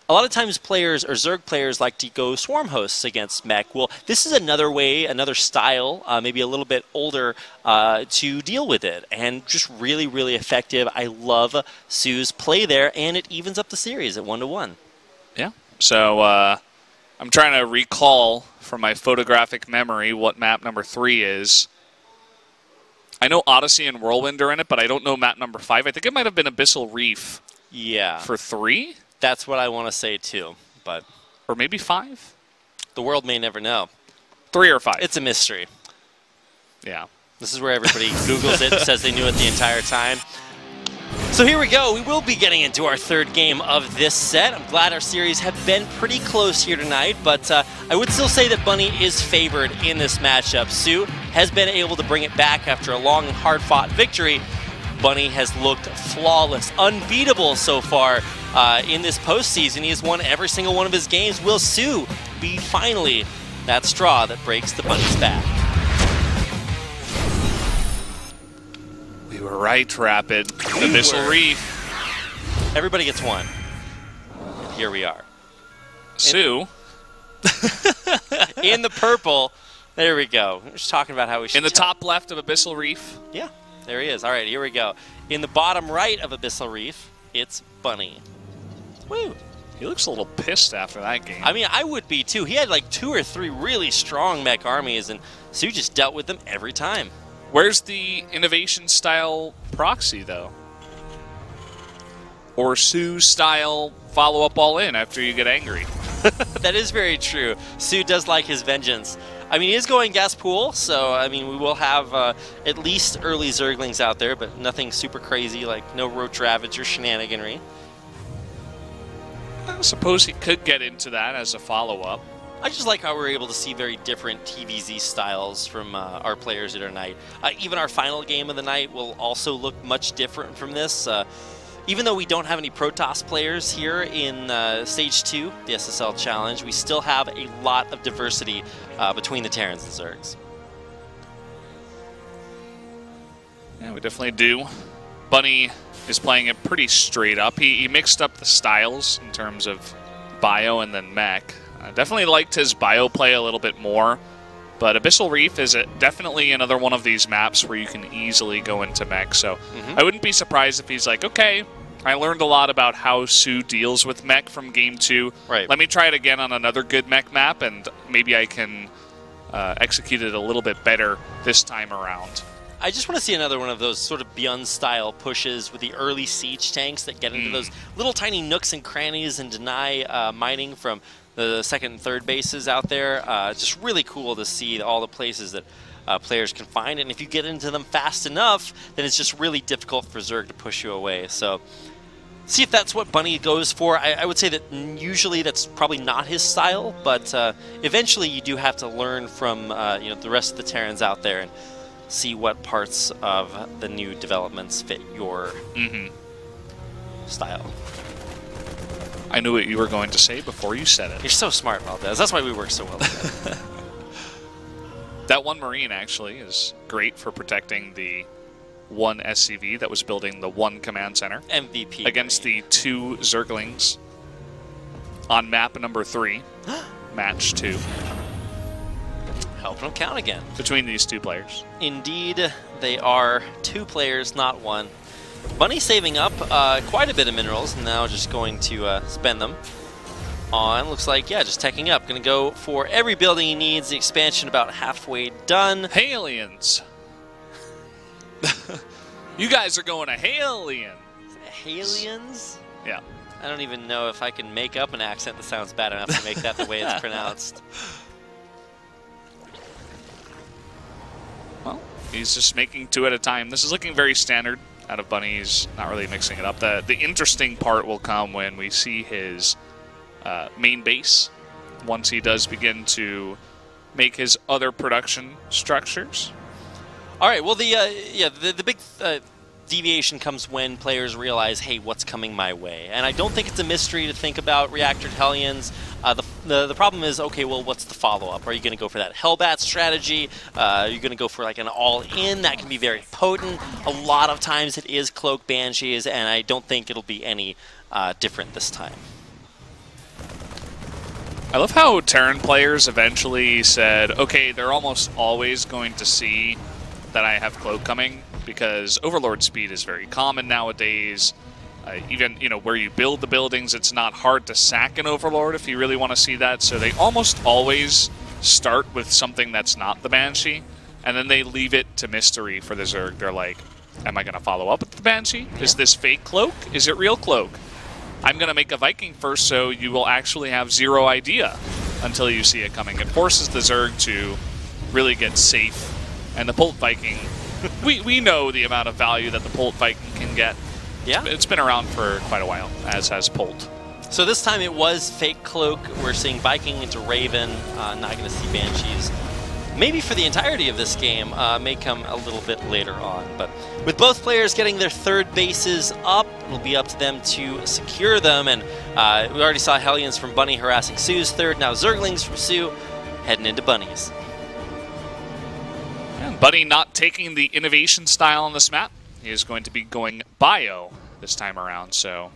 a lot of times players or Zerg players like to go swarm hosts against mech. Well, this is another way, another style, maybe a little bit older, to deal with it. And just really, really effective. I love soO's play there, and it evens up the series at 1-1. Yeah. So I'm trying to recall from my photographic memory what map number 3 is. I know Odyssey and Whirlwind are in it, but I don't know map number 5. I think it might have been Abyssal Reef. Yeah. For 3? That's what I want to say, too. But or maybe 5? The world may never know. 3 or 5? It's a mystery. Yeah. This is where everybody Googles it and says they knew it the entire time. So here we go. We will be getting into our third game of this set. I'm glad our series have been pretty close here tonight, but I would still say that Bunny is favored in this matchup. soO has been able to bring it back after a long and hard-fought victory. Bunny has looked flawless, unbeatable so far in this postseason. He has won every single one of his games. Will soO be finally that straw that breaks the Bunny's back? We were right, Rapid. Abyssal Reef. Everybody gets one. And here we are. soO. In the purple. There we go. We're just talking about how we should. In the top left of Abyssal Reef. Yeah, there he is. All right, here we go. In the bottom right of Abyssal Reef, it's Bunny. Woo. He looks a little pissed after that game. I mean, I would be too. He had like 2 or 3 really strong mech armies, and soO just dealt with them every time. Where's the innovation-style proxy, though? Or soO-style follow-up all-in after you get angry? That is very true. soO does like his vengeance. I mean, he is going gas pool, so, I mean, we will have at least early Zerglings out there, but nothing super crazy, like no Roach Ravage or shenaniganry. I suppose he could get into that as a follow-up. I just like how we're able to see very different TVZ styles from our players here tonight. Even our final game of the night will also look much different from this. Even though we don't have any Protoss players here in Stage 2, the SSL Challenge, we still have a lot of diversity between the Terrans and Zergs. Yeah, we definitely do. Bunny is playing it pretty straight up. He mixed up the styles in terms of bio and then mech. Definitely liked his bio play a little bit more, but Abyssal Reef is definitely another one of these maps where you can easily go into mech, so I wouldn't be surprised if he's like, okay, I learned a lot about how soO deals with mech from Game 2. Right. Let me try it again on another good mech map, and maybe I can execute it a little bit better this time around. I just want to see another one of those sort of Beyond-style pushes with the early siege tanks that get into those little tiny nooks and crannies and deny mining from the second and third bases out there. Just really cool to see all the places that players can find. And if you get into them fast enough, then it's just really difficult for Zerg to push you away. So see if that's what Bunny goes for. I would say that usually that's probably not his style, but eventually you do have to learn from you know, the rest of the Terrans out there and see what parts of the new developments fit your style. I knew what you were going to say before you said it. You're so smart, Valdez. That's why we work so well together. That one Marine, actually, is great for protecting the one SCV that was building the one command center. MVP. Against Marine. the 2 Zerglings on map number 3, Match 2. Helping them count again. Between these 2 players. Indeed, they are 2 players, not 1. Bunny saving up quite a bit of minerals, and now just going to spend them on, looks like, yeah, just teching up. Going to go for every building he needs. The expansion about halfway done. Aliens. You guys are going to Halien. Aliens? Yeah. I don't even know if I can make up an accent that sounds bad enough to make that the way it's pronounced. Well, he's just making 2 at a time. This is looking very standard. out of Bunny. He's not really mixing it up. The interesting part will come when we see his main base, once he does begin to make his other production structures. All right, well, the big deviation comes when players realize, hey, what's coming my way? And I don't think it's a mystery to think about reactored Hellions. The problem is, okay, well, what's the follow-up? Are you going to go for that Hellbat strategy? Are you going to go for like an all-in? That can be very potent. A lot of times it is Cloak Banshees, and I don't think it'll be any different this time. I love how Terran players eventually said, okay, they're almost always going to see that I have Cloak coming, because Overlord speed is very common nowadays. Even where you build the buildings, it's not hard to sack an Overlord if you really want to see that. So they almost always start with something that's not the Banshee, and then they leave it to mystery for the Zerg. They're like, am I going to follow up with the Banshee? Yeah. Is this fake Cloak? Is it real Cloak? I'm going to make a Viking first, so you will actually have zero idea until you see it coming. It forces the Zerg to really get safe. And the Pult Viking, we know the amount of value that the Pult Viking can get. Yeah. It's been around for quite a while, as has Pult. So this time it was fake Cloak. We're seeing Viking into Raven. Not going to see Banshees. Maybe for the entirety of this game, may come a little bit later on. But with both players getting their third bases up, it'll be up to them to secure them. And we already saw Hellions from Bunny harassing soO's third. Now Zerglings from soO heading into Bunnies. And Bunny not taking the innovation style on this map. He is going to be going bio this time around. So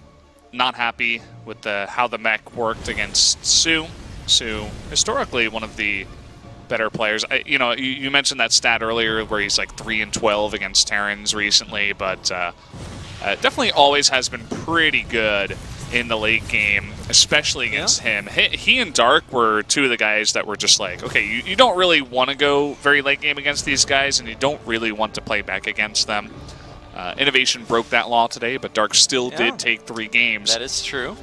not happy with how the mech worked against soO. soO, historically one of the better players. You mentioned that stat earlier where he's like 3-12 against Terrans recently, but definitely always has been pretty good in the late game, especially against him. He and Dark were two of the guys that were just like, okay, you don't really want to go very late game against these guys, and you don't really want to play back against them. Innovation broke that law today, but Dark still did take 3 games. That is true.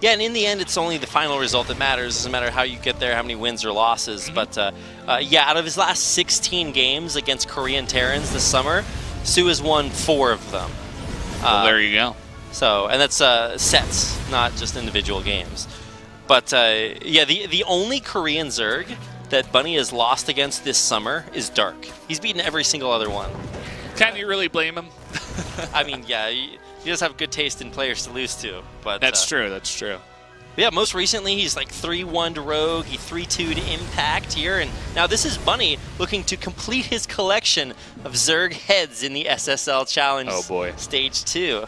Yeah, and in the end, it's only the final result that matters. It doesn't matter how you get there, how many wins or losses. But yeah, out of his last 16 games against Korean Terrans this summer, soO has won 4 of them. Well, there you go. So, and that's sets, not just individual games. But yeah, the only Korean Zerg that Bunny has lost against this summer is Dark. He's beaten every single other one. Can't you really blame him? I mean, yeah, he does have good taste in players to lose to. But that's true. That's true. Yeah, most recently he's like 3-1 to Rogue, he 3-2 to Impact here, and now this is Bunny looking to complete his collection of Zerg heads in the SSL Challenge. Oh boy. Stage 2.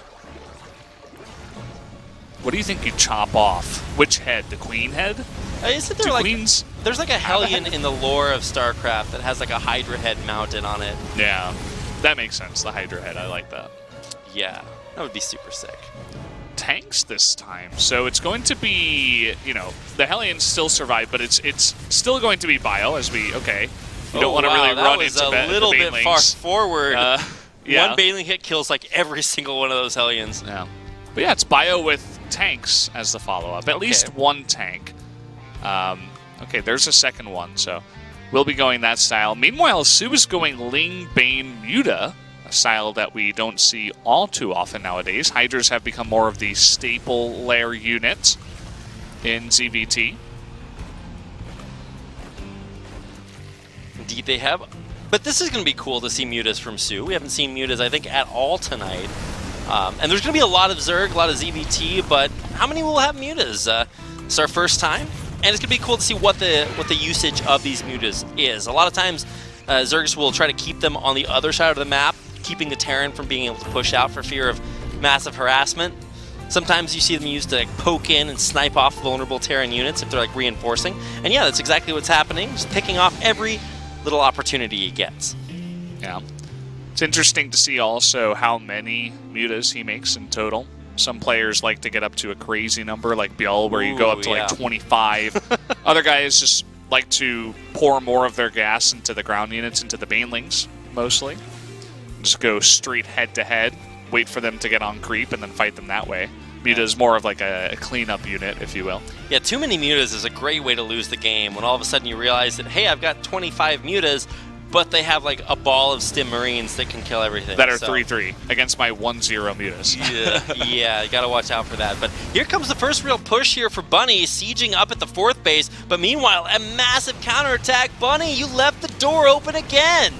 What do you think you chop off? Which head? The Queen head? Isn't there Queens? There's like a Hellion in the lore of Starcraft that has like a Hydra head mounted on it. Yeah, that makes sense. The Hydra head, I like that. Yeah, that would be super sick. Tanks this time, so it's going to be, the Hellions still survive, but it's still going to be bio as we you don't want to really run into the a little bit far forward. Yeah. One Baneling hit kills like every single one of those Hellions. Yeah, but yeah, it's bio with tanks as the follow-up. At least one tank. Okay, there's a second one, so we'll be going that style. Meanwhile, soO is going Ling, Bane, Muta, a style that we don't see all too often nowadays. Hydras have become more of the staple lair unit in ZVT. Indeed they have. But this is going to be cool to see Mutas from soO. We haven't seen Mutas, I think, at all tonight. And there's going to be a lot of Zerg, a lot of ZVT, but how many will have Mutas? It's our first time, and it's going to be cool to see what the usage of these Mutas is. A lot of times, Zergs will try to keep them on the other side of the map, keeping the Terran from being able to push out for fear of massive harassment. Sometimes you see them used to poke in and snipe off vulnerable Terran units if they're like reinforcing. And yeah, that's exactly what's happening. Just picking off every little opportunity he gets. Yeah. It's interesting to see also how many Mutas he makes in total. Some players like to get up to a crazy number like Bjol, where you go up to like 25. Other guys just like to pour more of their gas into the ground units, into the Banelings, mostly. Just go straight head-to-head, wait for them to get on creep, and then fight them that way. Muta is more of like a cleanup unit, if you will. Yeah, too many Mutas is a great way to lose the game, when all of a sudden you realize that, hey, I've got 25 Mutas, but they have like a ball of Stim Marines that can kill everything. That are 3-3 against my 1-0 mutas. Yeah, you got to watch out for that. But here comes the first real push here for Bunny, sieging up at the 4th base. But meanwhile, a massive counterattack. Bunny, you left the door open again.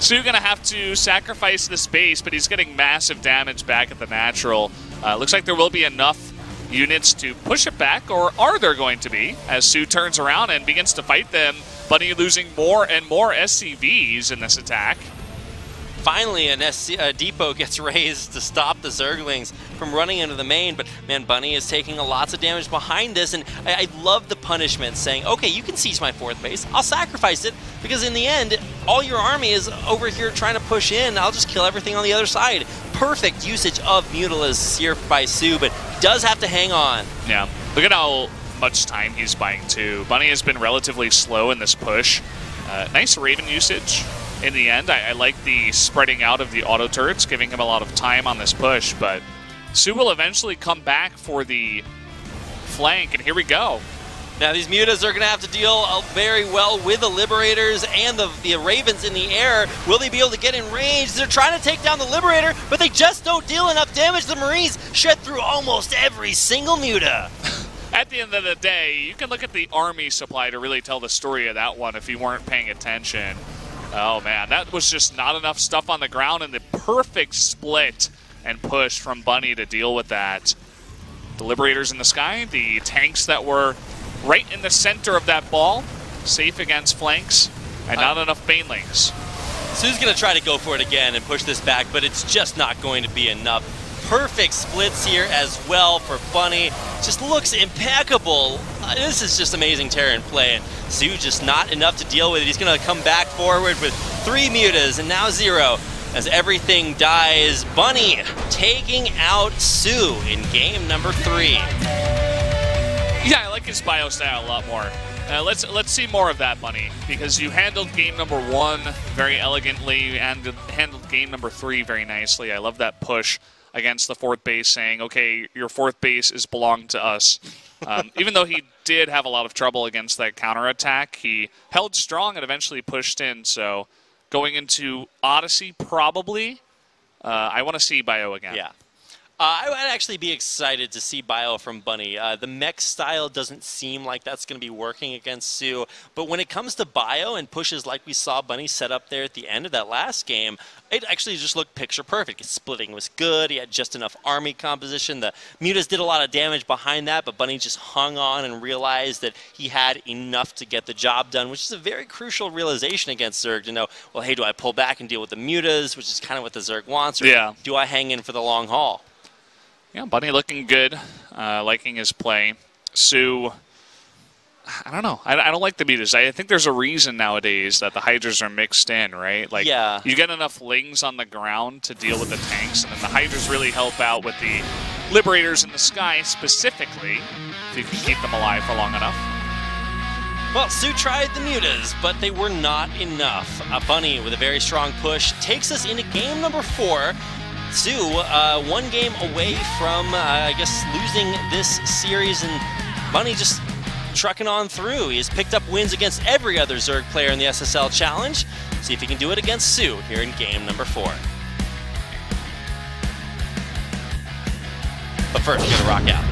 soO going to have to sacrifice this base, but he's getting massive damage back at the natural. Looks like there will be enough units to push it back, or are there going to be, as soO turns around and begins to fight them. Bunny losing more and more SCVs in this attack. Finally, a depot gets raised to stop the Zerglings from running into the main, but man, Bunny is taking lots of damage behind this, and I love the punishment, saying, okay, you can seize my 4th base, I'll sacrifice it, because in the end, all your army is over here trying to push in, I'll just kill everything on the other side. Perfect usage of Mutilas here by soO, but he does have to hang on. Yeah, look at how much time he's buying too. Bunny has been relatively slow in this push. Nice Raven usage. In the end, I like the spreading out of the auto turrets, giving him a lot of time on this push, but soO will eventually come back for the flank, and here we go. Now these Mutas are going to have to deal very well with the Liberators and the Ravens in the air. Will they be able to get in range? They're trying to take down the Liberator, but they just don't deal enough damage. The Marines shed through almost every single Muta. At the end of the day, you can look at the army supply to really tell the story of that one if you weren't paying attention. Oh man, that was just not enough stuff on the ground, and the perfect split and push from Bunny to deal with that. The Liberators in the sky, the tanks that were right in the center of that ball, safe against flanks, and not enough Banelings. soO's going to try to go for it again and push this back, but it's just not going to be enough. Perfect splits here as well for Bunny. Just looks impeccable. This is just amazing Terran play, and soO just not enough to deal with it. He's going to come back forward with 3 Mutas and now 0 as everything dies. Bunny taking out soO in game number 3. Yeah, I like his bio style a lot more. Let's see more of that, Bunny, because you handled game number 1 very elegantly and handled game number 3 very nicely. I love that push against the 4th base, saying, okay, your 4th base is belonged to us. Even though he did have a lot of trouble against that counterattack, he held strong and eventually pushed in. So going into Odyssey, probably, I want to see bio again. Yeah. I would actually be excited to see bio from Bunny. The mech style doesn't seem like that's going to be working against soO, but when it comes to bio and pushes like we saw Bunny set up there at the end of that last game, it actually just looked picture perfect. His splitting was good. He had just enough army composition. The Mutas did a lot of damage behind that, but Bunny just hung on and realized that he had enough to get the job done, which is a very crucial realization against Zerg to know, well, hey, do I pull back and deal with the Mutas, which is kind of what the Zerg wants, or do I hang in for the long haul? Yeah, Bunny looking good, liking his play. soO, I don't know. I don't like the Mutas. I think there's a reason nowadays that the Hydras are mixed in, right? Like, you get enough Lings on the ground to deal with the tanks, and then the Hydras really help out with the Liberators in the sky specifically, if you can keep them alive for long enough. Well, soO tried the Mutas, but they were not enough. Bunny, with a very strong push, takes us into game number 4. soO, 1 game away from, I guess, losing this series, and Bunny just trucking on through. He has picked up wins against every other Zerg player in the SSL Challenge. See if he can do it against soO here in game number 4. But first, we gotta rock out.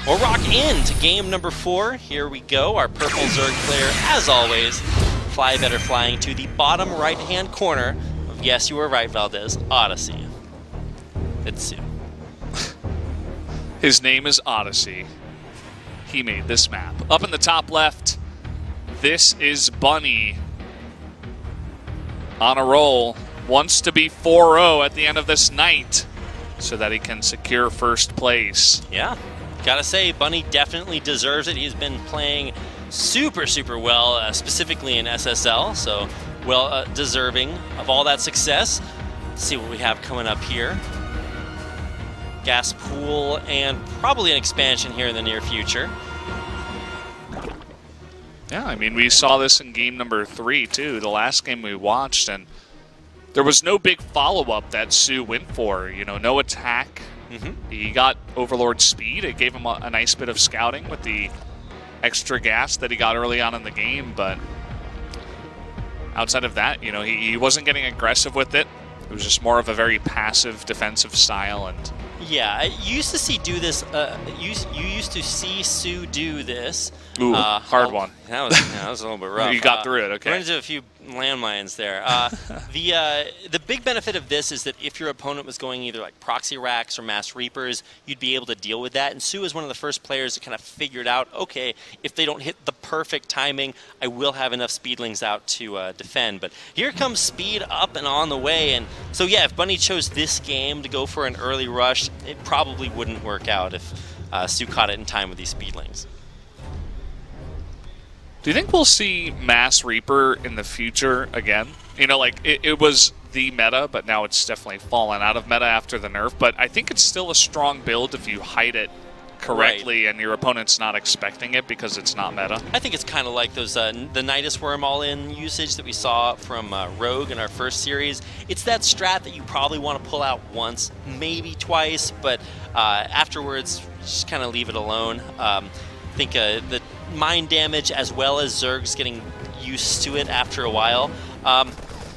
Or rock into game number 4. Here we go. Our purple Zerg player, as always, fly better flying to the bottom right-hand corner. Yes, you were right, Valdez. Odyssey. It's soO. His name is Odyssey. He made this map. Up in the top left, this is Bunny. On a roll. Wants to be 4-0 at the end of this night so that he can secure first place. Yeah. Gotta say, Bunny definitely deserves it. He's been playing super, super well, specifically in SSL, so well deserving of all that success. Let's see what we have coming up here. Gas pool and probably an expansion here in the near future. Yeah, I mean, we saw this in game number 3 too, the last game we watched, and there was no big follow-up that soO went for. You know, no attack. He got Overlord speed. It gave him a nice bit of scouting with the extra gas that he got early on in the game, but outside of that, you know, he wasn't getting aggressive with it. It was just more of a very passive defensive style. And yeah, you used to see you used to see soO do this. Ooh, hard one. That was a little bit rough. You got through it, okay. Ran into a few landmines there. The big benefit of this is that if your opponent was going either like proxy racks or mass reapers, you'd be able to deal with that. And soO is one of the first players that kind of figured out, okay, if they don't hit the perfect timing, I will have enough speedlings out to defend. But here comes speed up and on the way. And so yeah, if Bunny chose this game to go for an early rush, it probably wouldn't work out if soO caught it in time with these speedlings. Do you think we'll see Mass Reaper in the future again? You know, like, it was the meta, but now it's definitely fallen out of meta after the nerf. But I think it's still a strong build if you hide it correctly and your opponent's not expecting it because it's not meta. I think it's kind of like those the Nidus Worm all-in usage that we saw from Rogue in our first series. It's that strat that you probably want to pull out once, maybe twice, but afterwards, just kind of leave it alone. I think the mind damage as well as Zerg's getting used to it after a while.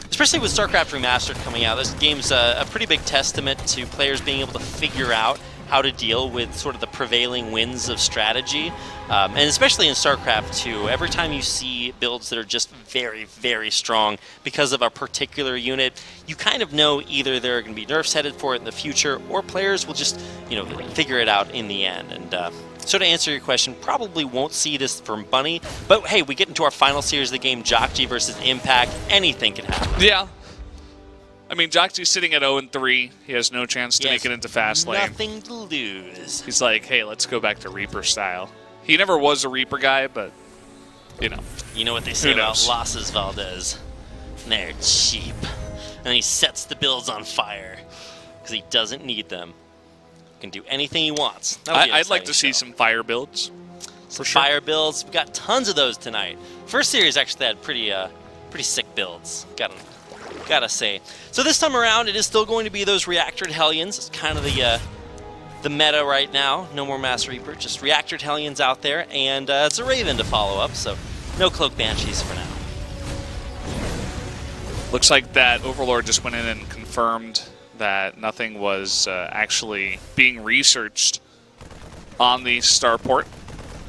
Especially with Starcraft Remastered coming out, this game's a pretty big testament to players being able to figure out how to deal with sort of the prevailing winds of strategy. And especially in Starcraft 2, every time you see builds that are just very, very strong because of a particular unit, you kind of know either there are going to be nerfs headed for it in the future, or players will just, you know, figure it out in the end. And so to answer your question, probably won't see this from Bunny, but hey, we get into our final series of the game, Jockji versus Impact. Anything can happen. Yeah. I mean, Jockji's sitting at 0-3. He has no chance to make it into fast lane. Nothing to lose. He's like, hey, let's go back to Reaper style. He never was a Reaper guy, but, you know. You know what they say about Losses Valdez. They're cheap. And he sets the builds on fire because he doesn't need them. Can do anything he wants. I'd like to see some fire builds. Some fire builds. We got tons of those tonight. First series actually had pretty sick builds. Gotta say. So this time around, it is still going to be those Reactored Hellions. It's kind of the meta right now. No more Mass Reaper, just Reactored Hellions out there, and it's a Raven to follow up. So no Cloak Banshees for now. Looks like that Overlord just went in and confirmed that nothing was actually being researched on the starport.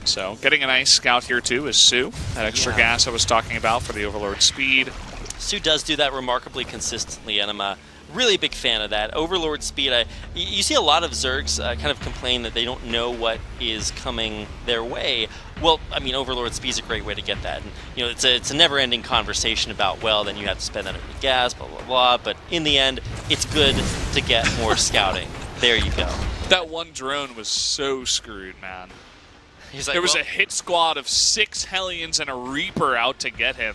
So getting a nice scout here too is soO. That extra gas I was talking about for the Overlord speed. soO does do that remarkably consistently, and I'm a really big fan of that. Overlord speed, you see a lot of Zergs kind of complain that they don't know what is coming their way. Well, I mean, Overlord speed is a great way to get that. And, you know, it's a never-ending conversation about, well, then you have to spend that on gas, blah, blah, blah. But in the end, it's good to get more scouting. There you go. That one drone was so screwed, man. He's like, there was a hit squad of 6 Hellions and a Reaper out to get him.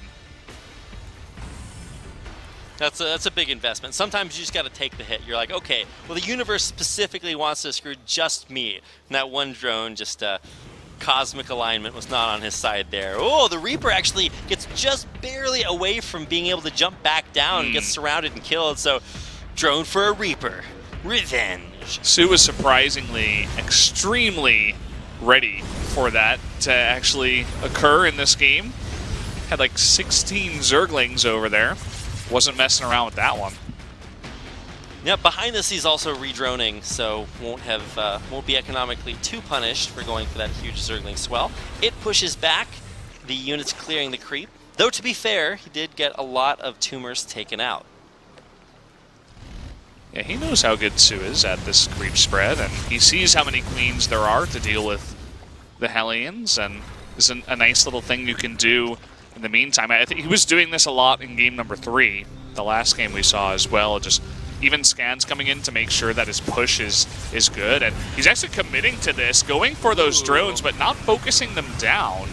That's a big investment. Sometimes you just got to take the hit. You're like, okay, well, the universe specifically wants to screw just me. And that one drone, just cosmic alignment was not on his side there. Oh, the Reaper actually gets just barely away from being able to jump back down and gets surrounded and killed. So, drone for a Reaper. Revenge. soO was surprisingly extremely ready for that to actually occur in this game. Had like 16 Zerglings over there. Wasn't messing around with that one. Yeah, behind this he's also redroning, so won't be economically too punished for going for that huge Zergling swell. It pushes back, the units clearing the creep. Though to be fair, he did get a lot of tumors taken out. Yeah, he knows how good soO is at this creep spread, and he sees how many queens there are to deal with the Hellions, and it's a nice little thing you can do in the meantime. I think he was doing this a lot in game number 3, the last game we saw as well, just even scans coming in to make sure that his push is good, and he's actually committing to this, going for those drones, but not focusing them down.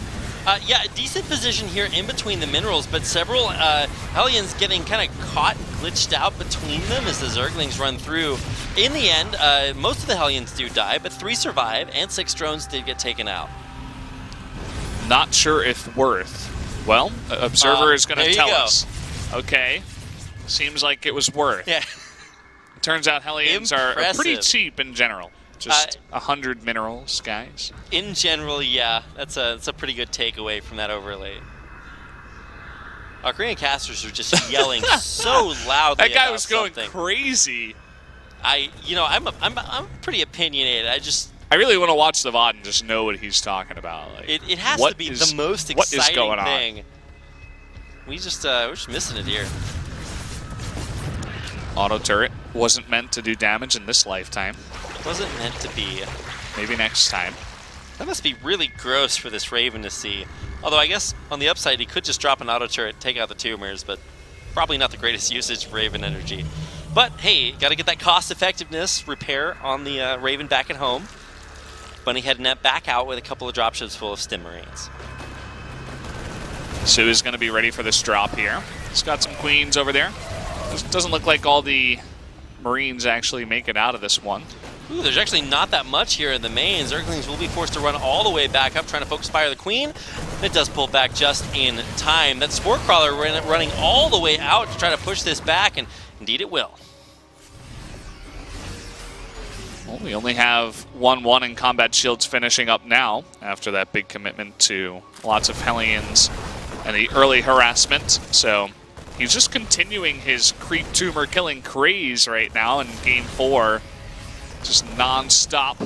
Yeah, a decent position here in between the minerals, but several Hellions getting kind of caught, glitched out between them as the Zerglings run through. In the end, most of the Hellions do die, but 3 survive, and 6 drones did get taken out. Not sure if worth. Well, Observer is going to tell us. Okay, seems like it was worth. Yeah. It turns out Hellions are pretty cheap in general. Just 100 minerals, guys. In general, yeah. That's a pretty good takeaway from that overlay. Our Korean casters are just yelling so loudly. That guy was going something. Crazy. I'm pretty opinionated. I really want to watch the VOD and just know what he's talking about. Like, it has to be the most exciting what is going thing. On? We're just missing it here. Auto turret wasn't meant to do damage in this lifetime. It wasn't meant to be. Maybe next time. That must be really gross for this Raven to see. Although I guess on the upside, he could just drop an auto turret, take out the tumors, but probably not the greatest usage of Raven energy. But hey, got to get that cost effectiveness repair on the Raven back at home. Bunny heading that back out with a couple of dropships full of Stim Marines. soO is going to be ready for this drop here. He's got some queens over there. Doesn't look like all the Marines actually make it out of this one. Ooh, there's actually not that much here in the main. Zerglings will be forced to run all the way back up, trying to focus fire the Queen. It does pull back just in time. That Spore Crawler running all the way out to try to push this back, and indeed it will. Well, we only have 1-1 in combat shields finishing up now after that big commitment to lots of Hellions and the early harassment. So he's just continuing his creep tumor killing craze right now in game 4. Just non-stop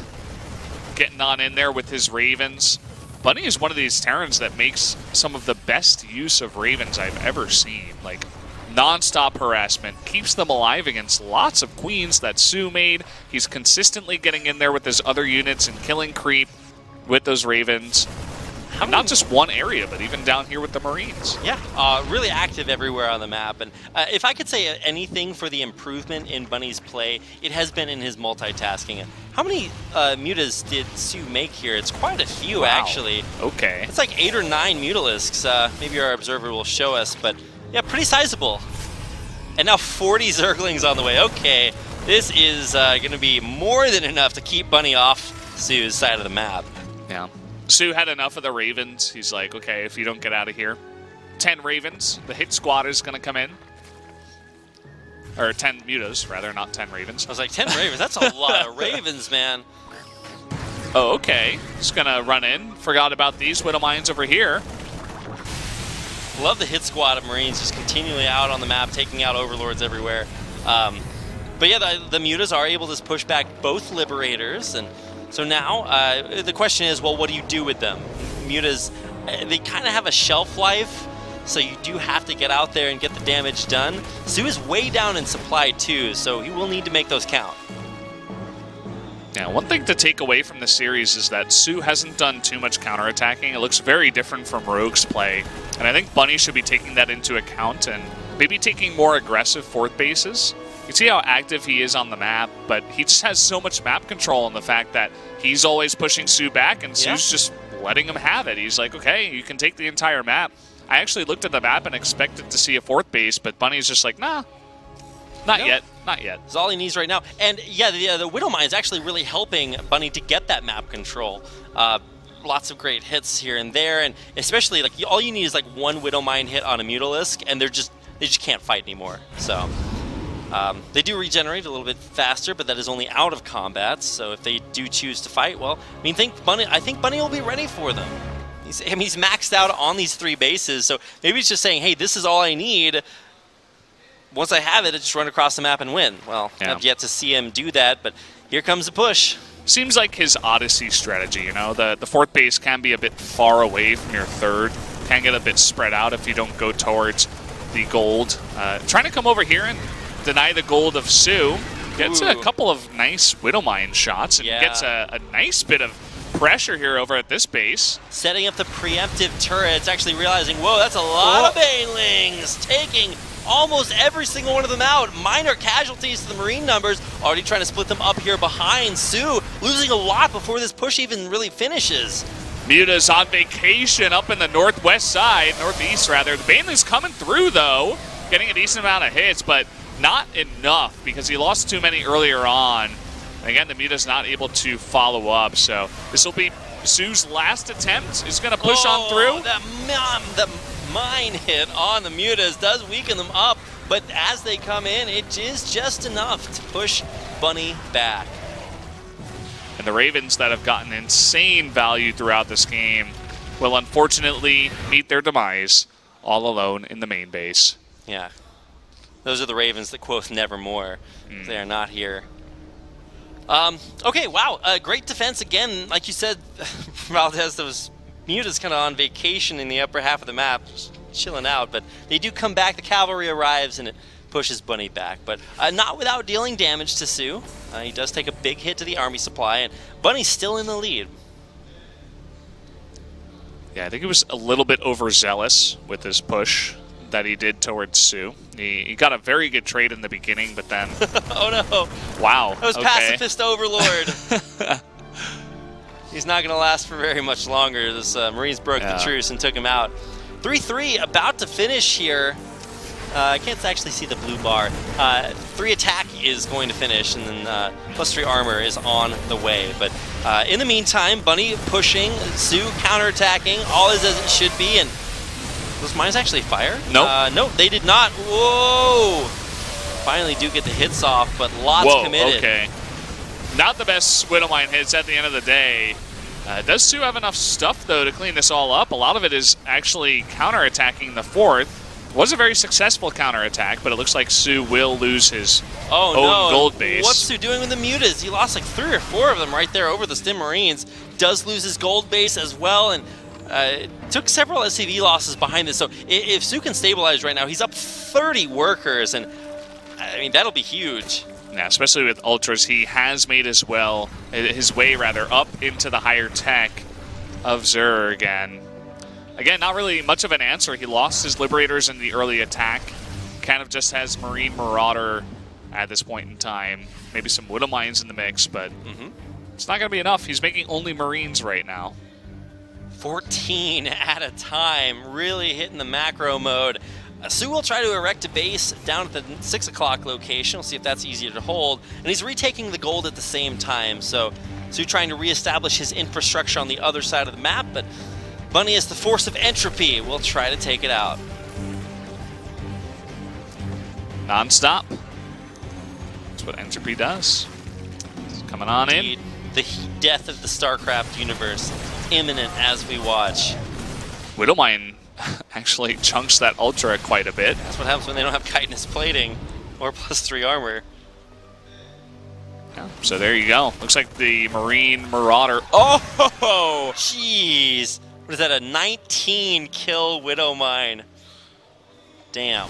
getting on in there with his Ravens. Bunny is one of these Terrans that makes some of the best use of Ravens I've ever seen. Like, non-stop harassment, keeps them alive against lots of queens that soO made. He's consistently getting in there with his other units and killing creep with those Ravens. Not just one area, but even down here with the Marines. Yeah, really active everywhere on the map. And if I could say anything for the improvement in Bunny's play, it has been in his multitasking. How many mutas did soO make here? It's quite a few, actually. Okay. It's like 8 or 9 mutalisks. Maybe our observer will show us, but yeah, pretty sizable. And now 40 Zerglings on the way. Okay, this is going to be more than enough to keep Bunny off soO's side of the map. Yeah. soO had enough of the Ravens. He's like, okay, if you don't get out of here. 10 Ravens. The hit squad is going to come in. Or 10 mutas, rather, not 10 Ravens. I was like, 10 Ravens? That's a lot of Ravens, man. Oh, okay. Just going to run in. Forgot about these Widow Mines over here. Love the hit squad of Marines just continually out on the map, taking out Overlords everywhere. But yeah, the mutas are able to push back both Liberators, and so now the question is, well, what do you do with them? Mutas, they kind of have a shelf life, so you do have to get out there and get the damage done. soO is way down in supply too, so he will need to make those count. Yeah, one thing to take away from the series is that soO hasn't done too much counterattacking. It looks very different from Rogue's play, and I think Bunny should be taking that into account and maybe taking more aggressive fourth bases. You can see how active he is on the map, but he just has so much map control in the fact that he's always pushing soO back, and soO's just letting him have it. He's like, okay, you can take the entire map. I actually looked at the map and expected to see a fourth base, but Bunny's just like, nah, not yet. Not yet. That's all he needs right now. And yeah, the Widow Mine is actually really helping Bunny to get that map control. Lots of great hits here and there, and especially like all you need is like one Widow Mine hit on a Mutalisk, and they just can't fight anymore. So they do regenerate a little bit faster, but that is only out of combat. So if they do choose to fight, well, I think Bunny will be ready for them. He's maxed out on these 3 bases, so maybe he's just saying, hey, this is all I need. Once I have it, I just run across the map and win. Well, I've yet to see him do that, but here comes the push. Seems like his Odyssey strategy, you know? The fourth base can be a bit far away from your third. Can get a bit spread out if you don't go towards the gold. Trying to come over here and deny the gold of soO. Gets a couple of nice Widow Mine shots and gets a nice bit of pressure here over at this base. Setting up the preemptive turrets, actually realizing, whoa, that's a lot of Banelings, taking almost every single one of them out. Minor casualties to the Marine numbers. Already trying to split them up here behind soO. Losing a lot before this push even really finishes. Muta's on vacation up in the northwest side, northeast rather. The Baneling's coming through though, getting a decent amount of hits, but not enough because he lost too many earlier on. Again, the Muta's not able to follow up, so this will be soO's last attempt. He's going to push on through. The mine hit on the Mutas does weaken them up, but as they come in, it is just enough to push Bunny back. And the Ravens that have gotten insane value throughout this game will unfortunately meet their demise all alone in the main base. Yeah. Those are the Ravens that quote nevermore. They are not here. Okay, wow. Great defense again. Like you said, Valdez, those Muta's kind of on vacation in the upper half of the map, just chilling out. But they do come back. The cavalry arrives, and it pushes Bunny back. But not without dealing damage to soO. He does take a big hit to the army supply, and Bunny's still in the lead. Yeah, I think he was a little bit overzealous with his push that he did towards soO. He got a very good trade in the beginning, but then... Oh, no. Wow. That was Pacifist Overlord. He's not going to last for very much longer. This Marines broke the truce and took him out. 3-3, about to finish here. I can't actually see the blue bar. 3 attack is going to finish, and then +3 armor is on the way. But in the meantime, Bunny pushing, soO counterattacking, all is as it should be, and those mines actually fire? Nope. Nope, they did not. Whoa! Finally do get the hits off, but lots committed. Okay. Not the best Widow Mine hits at the end of the day. Does soO have enough stuff, though, to clean this all up? A lot of it is actually counterattacking the 4th. Was a very successful counterattack, but it looks like soO will lose his own gold base. What's soO doing with the Mutas? He lost like 3 or 4 of them right there over the Stim Marines. Does lose his gold base as well, and took several SCV losses behind this. So if soO can stabilize right now, he's up 30 workers, and I mean, that'll be huge. Yeah, especially with Ultras, he has made his way up into the higher tech of Zerg, and again, not really much of an answer. He lost his Liberators in the early attack. Kind of just has Marine Marauder at this point in time. Maybe some Widow Mines in the mix, but it's not going to be enough. He's making only Marines right now. 14 at a time, really hitting the macro mode. soO will try to erect a base down at the 6 o'clock location. We'll see if that's easier to hold. And he's retaking the gold at the same time. So soO trying to reestablish his infrastructure on the other side of the map, but Bunny is the force of entropy. We'll try to take it out. Non-stop. That's what entropy does. It's coming on in. The death of the Starcraft universe, imminent as we watch. Widowmine actually chunks that Ultra quite a bit. That's what happens when they don't have chitinous plating or +3 armor. Yeah, so there you go. Looks like the Marine Marauder. Oh! Jeez. What is that, a 19-kill Widowmine? Damn.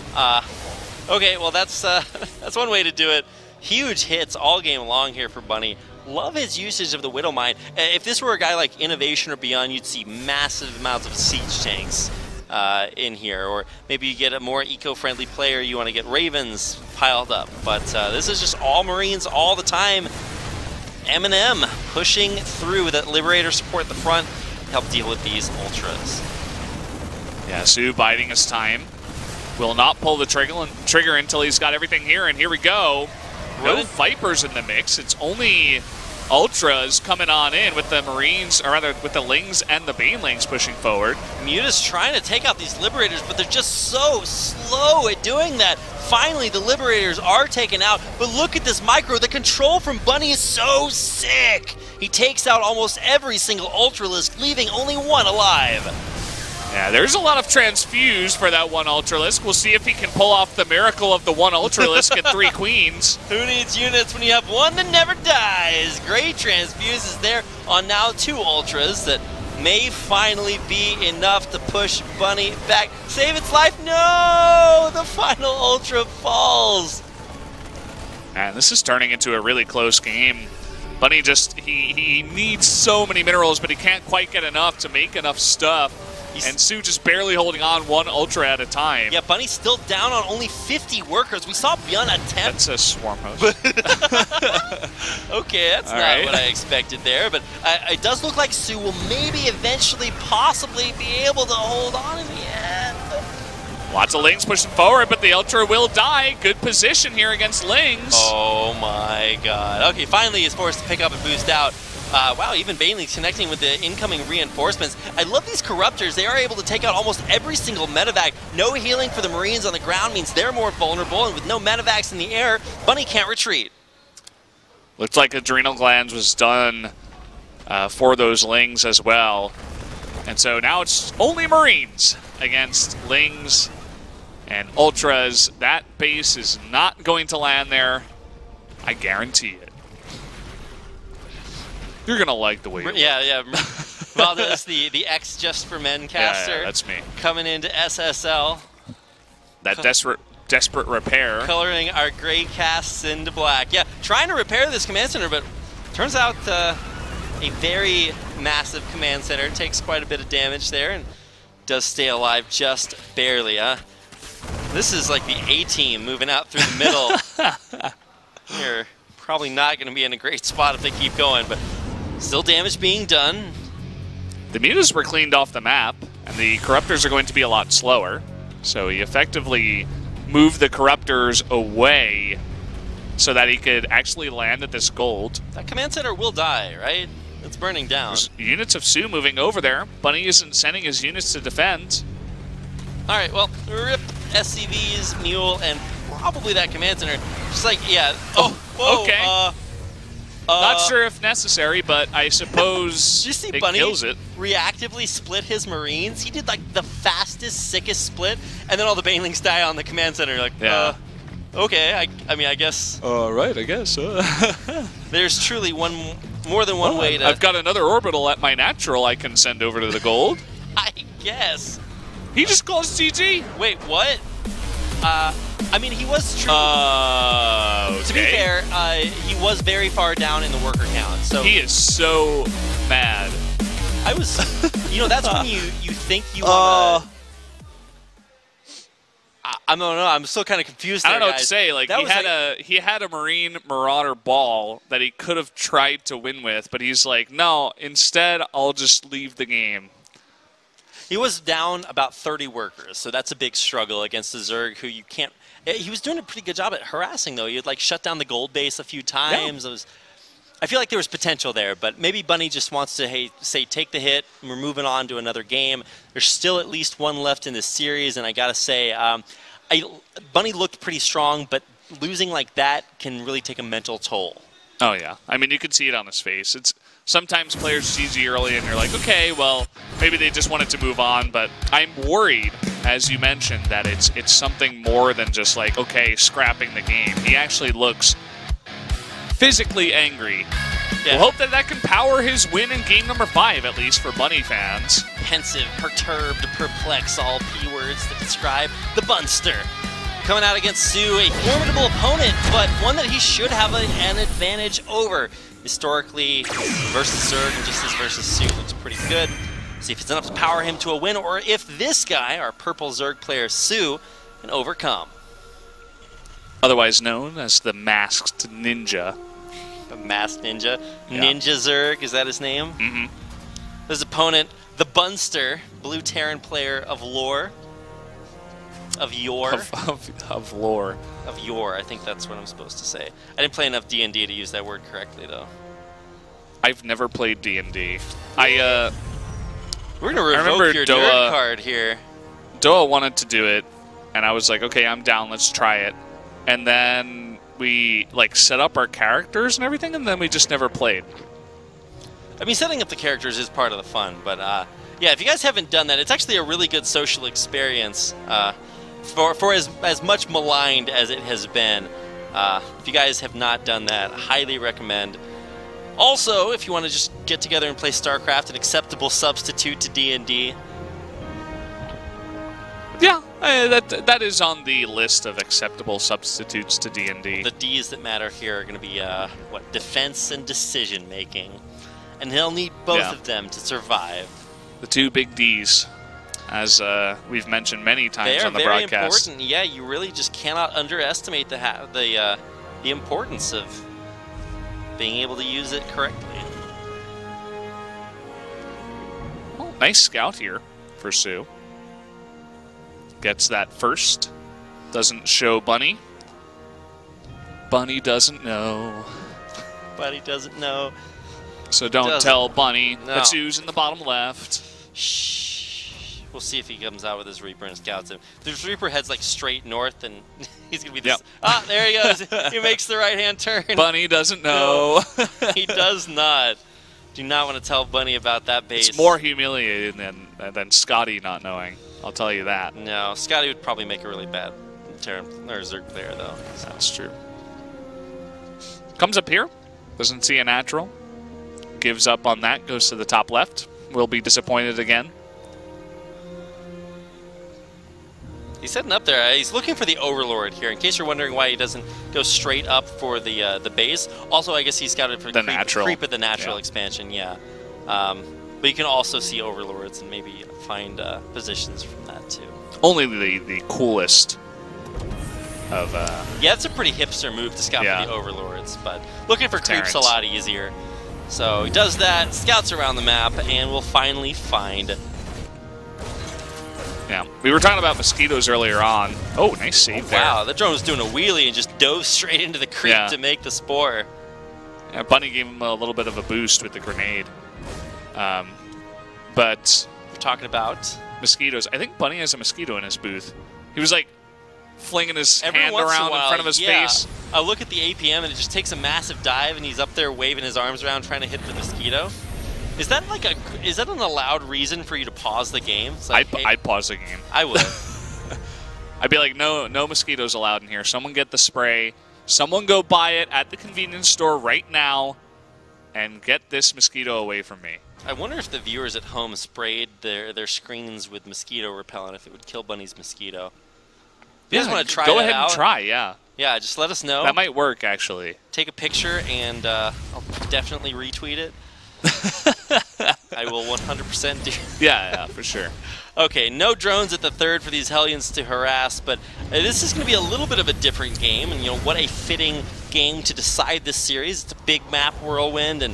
Okay, well, that's one way to do it. Huge hits all game long here for Bunny. Love his usage of the Widowmine. If this were a guy like Innovation or Beyond, you'd see massive amounts of siege tanks in here. Or maybe you get a more eco-friendly player, you want to get Ravens piled up. But this is just all Marines all the time. M&M pushing through with that Liberator support at the front to help deal with these Ultras. Yeah, soO biding his time. Will not pull the trigger until he's got everything here, and here we go. No Vipers in the mix. It's only Ultras coming on in with the Marines, or rather with the Lings and the Banelings pushing forward. Muta's trying to take out these Liberators, but they're just so slow at doing that. Finally, the Liberators are taken out, but look at this micro. The control from Bunny is so sick. He takes out almost every single Ultralisk, leaving only one alive. Yeah, there's a lot of transfuse for that one Ultralisk. We'll see if he can pull off the miracle of the one Ultralisk and 3 Queens. Who needs units when you have one that never dies? Great transfuse is there on now 2 Ultras that may finally be enough to push Bunny back. Save its life? No! The final Ultra falls. And this is turning into a really close game. Bunny just, he needs so many minerals, but he can't quite get enough to make enough stuff. And soO just barely holding on one Ultra at a time. Yeah, Bunny's still down on only 50 workers. We saw Beyond attempt. That's a swarm host. Okay, that's not what I expected there. But it does look like soO will maybe eventually possibly be able to hold on in the end. Lots of Lings pushing forward, but the Ultra will die. Good position here against Lings. Oh my god. Okay, finally is forced to pick up and boost out. Wow, even Banelings connecting with the incoming reinforcements. I love these Corruptors. They are able to take out almost every single medevac. No healing for the Marines on the ground means they're more vulnerable, and with no medevacs in the air, Bunny can't retreat. Looks like Adrenal Glands was done for those Lings as well. And so now it's only Marines. against Lings and Ultras. That base is not going to land there. I guarantee it. You're going to like the way you look. Yeah. Valdez, the X Just for Men caster. Yeah, that's me. Coming into SSL. That desperate repair. Coloring our gray casts into black. Yeah, trying to repair this command center, but turns out a very massive command center. Takes quite a bit of damage there and does stay alive just barely. This is like the A-team moving out through the middle. They're probably not going to be in a great spot if they keep going, but still damage being done. The mutas were cleaned off the map, and the corruptors are going to be a lot slower. So he effectively moved the corruptors away so that he could actually land at this gold. That command center will die, right? It's burning down. There's units of soO moving over there. Bunny isn't sending his units to defend. All right, well, rip SCVs, Mule, and probably that command center. Just like, yeah. Oh, whoa, okay. Not sure if necessary, but I suppose did you see it Bunny kills it. Reactively split his Marines? He did like the fastest, sickest split, and then all the Banelings die on the command center. Like, yeah. Okay, I mean, I guess. Right, I guess. There's truly more than one way to. I've got another orbital at my natural I can send over to the gold. I guess. He just calls GG. Wait, what? I mean, he was true. Okay. To be fair, he was very far down in the worker count. So he is so mad. I was, that's when you think you want to. I don't know. I'm still kind of confused. I don't know guys. what to say. Like he had a Marine Marauder ball that he could have tried to win with, but he's like, no. Instead, I'll just leave the game. He was down about 30 workers, so that's a big struggle against the Zerg, who you can't. He was doing a pretty good job at harassing, though. He had like shut down the gold base a few times. Yeah. I feel like there was potential there, but maybe Bunny just wants to say take the hit, and we're moving on to another game. There's still at least one left in this series, and I gotta say, Bunny looked pretty strong, but losing like that can really take a mental toll. Oh yeah, I mean you could see it on his face. It's sometimes players GG early, and you're like, okay, well maybe they just wanted to move on, but I'm worried, as you mentioned, that it's something more than just like, okay, scrapping the game. He actually looks physically angry. Yeah. We'll hope that can power his win in game number 5, at least for Bunny fans. Pensive, perturbed, perplex, all P words that describe the Bunster. Coming out against soO, a formidable opponent, but one that he should have an advantage over. Historically, versus Zerg and just his versus soO looks pretty good. See if it's enough to power him to a win, or if this guy, our purple Zerg player soO, can overcome. Otherwise known as the Masked Ninja. The Masked Ninja? Yeah. Ninja Zerg, is that his name? Mm-hmm. His opponent, the Bunster, blue Terran player of lore. Of yore. Of lore. Of yore, I think that's what I'm supposed to say. I didn't play enough D&D to use that word correctly, though. I've never played D&D. We're going to revoke your nerd card here. Doa wanted to do it, and I was like, okay, I'm down, let's try it. And then we set up our characters and everything, and then we just never played. I mean, setting up the characters is part of the fun, but yeah, if you guys haven't done that, it's actually a really good social experience for as much maligned as it has been. If you guys have not done that, I highly recommend. Also, if you want to just get together and play StarCraft, an acceptable substitute to D&D. Yeah, that is on the list of acceptable substitutes to D&D. The D's that matter here are going to be, defense and decision-making. And he'll need both of them to survive. The 2 big Ds, as we've mentioned many times on the broadcast. They are very important. Yeah, you really just cannot underestimate the importance of being able to use it correctly. Well, nice scout here for soO. Gets that first. Doesn't show Bunny. Bunny doesn't know. Bunny doesn't know. So don't tell Bunny that soO's in the bottom left. Shh. We'll see if he comes out with his Reaper and scouts him. This Reaper heads straight north, and he's going to be this. Yep. Ah, there he goes. He makes the right-hand turn. Bunny doesn't know. No, he does not. Do not want to tell Bunny about that base. It's more humiliating than Scotty not knowing. I'll tell you that. No, Scotty would probably make a really bad Zerg player, though. That's true. Comes up here. Doesn't see a natural. Gives up on that. Goes to the top left. Will be disappointed again. He's setting up there. He's looking for the Overlord here. In case you're wondering why he doesn't go straight up for the base. Also, I guess he scouted for the creep at the natural expansion. Yeah, but you can also see Overlords and maybe find positions from that too. Only the coolest of. Yeah, it's a pretty hipster move to scout for the Overlords, but looking for creeps a lot easier. So he does that, scouts around the map, and we'll finally find. Yeah, we were talking about mosquitoes earlier on. Oh, nice save there. Wow, that drone was doing a wheelie and just dove straight into the creep to make the spore. Yeah, Bunny gave him a little bit of a boost with the grenade. But we're talking about mosquitoes. I think Bunny has a mosquito in his booth. He was like flinging his hand around in front of his face. I look at the APM and it just takes a massive dive and he's up there waving his arms around trying to hit the mosquito. Is that an allowed reason for you to pause the game? Like, I'd pause the game. I would. I'd be like, no mosquitoes allowed in here. Someone get the spray. Someone go buy it at the convenience store right now and get this mosquito away from me. I wonder if the viewers at home sprayed their screens with mosquito repellent, if it would kill Bunny's mosquito. If you guys want to try go that ahead out, and try, yeah. Yeah, just let us know. That might work, actually. Take a picture, and I'll definitely retweet it. I will 100% do. Yeah, for sure. Okay, no drones at the third for these Hellions to harass, but this is going to be a little bit of a different game, and what a fitting game to decide this series. It's a big map whirlwind, and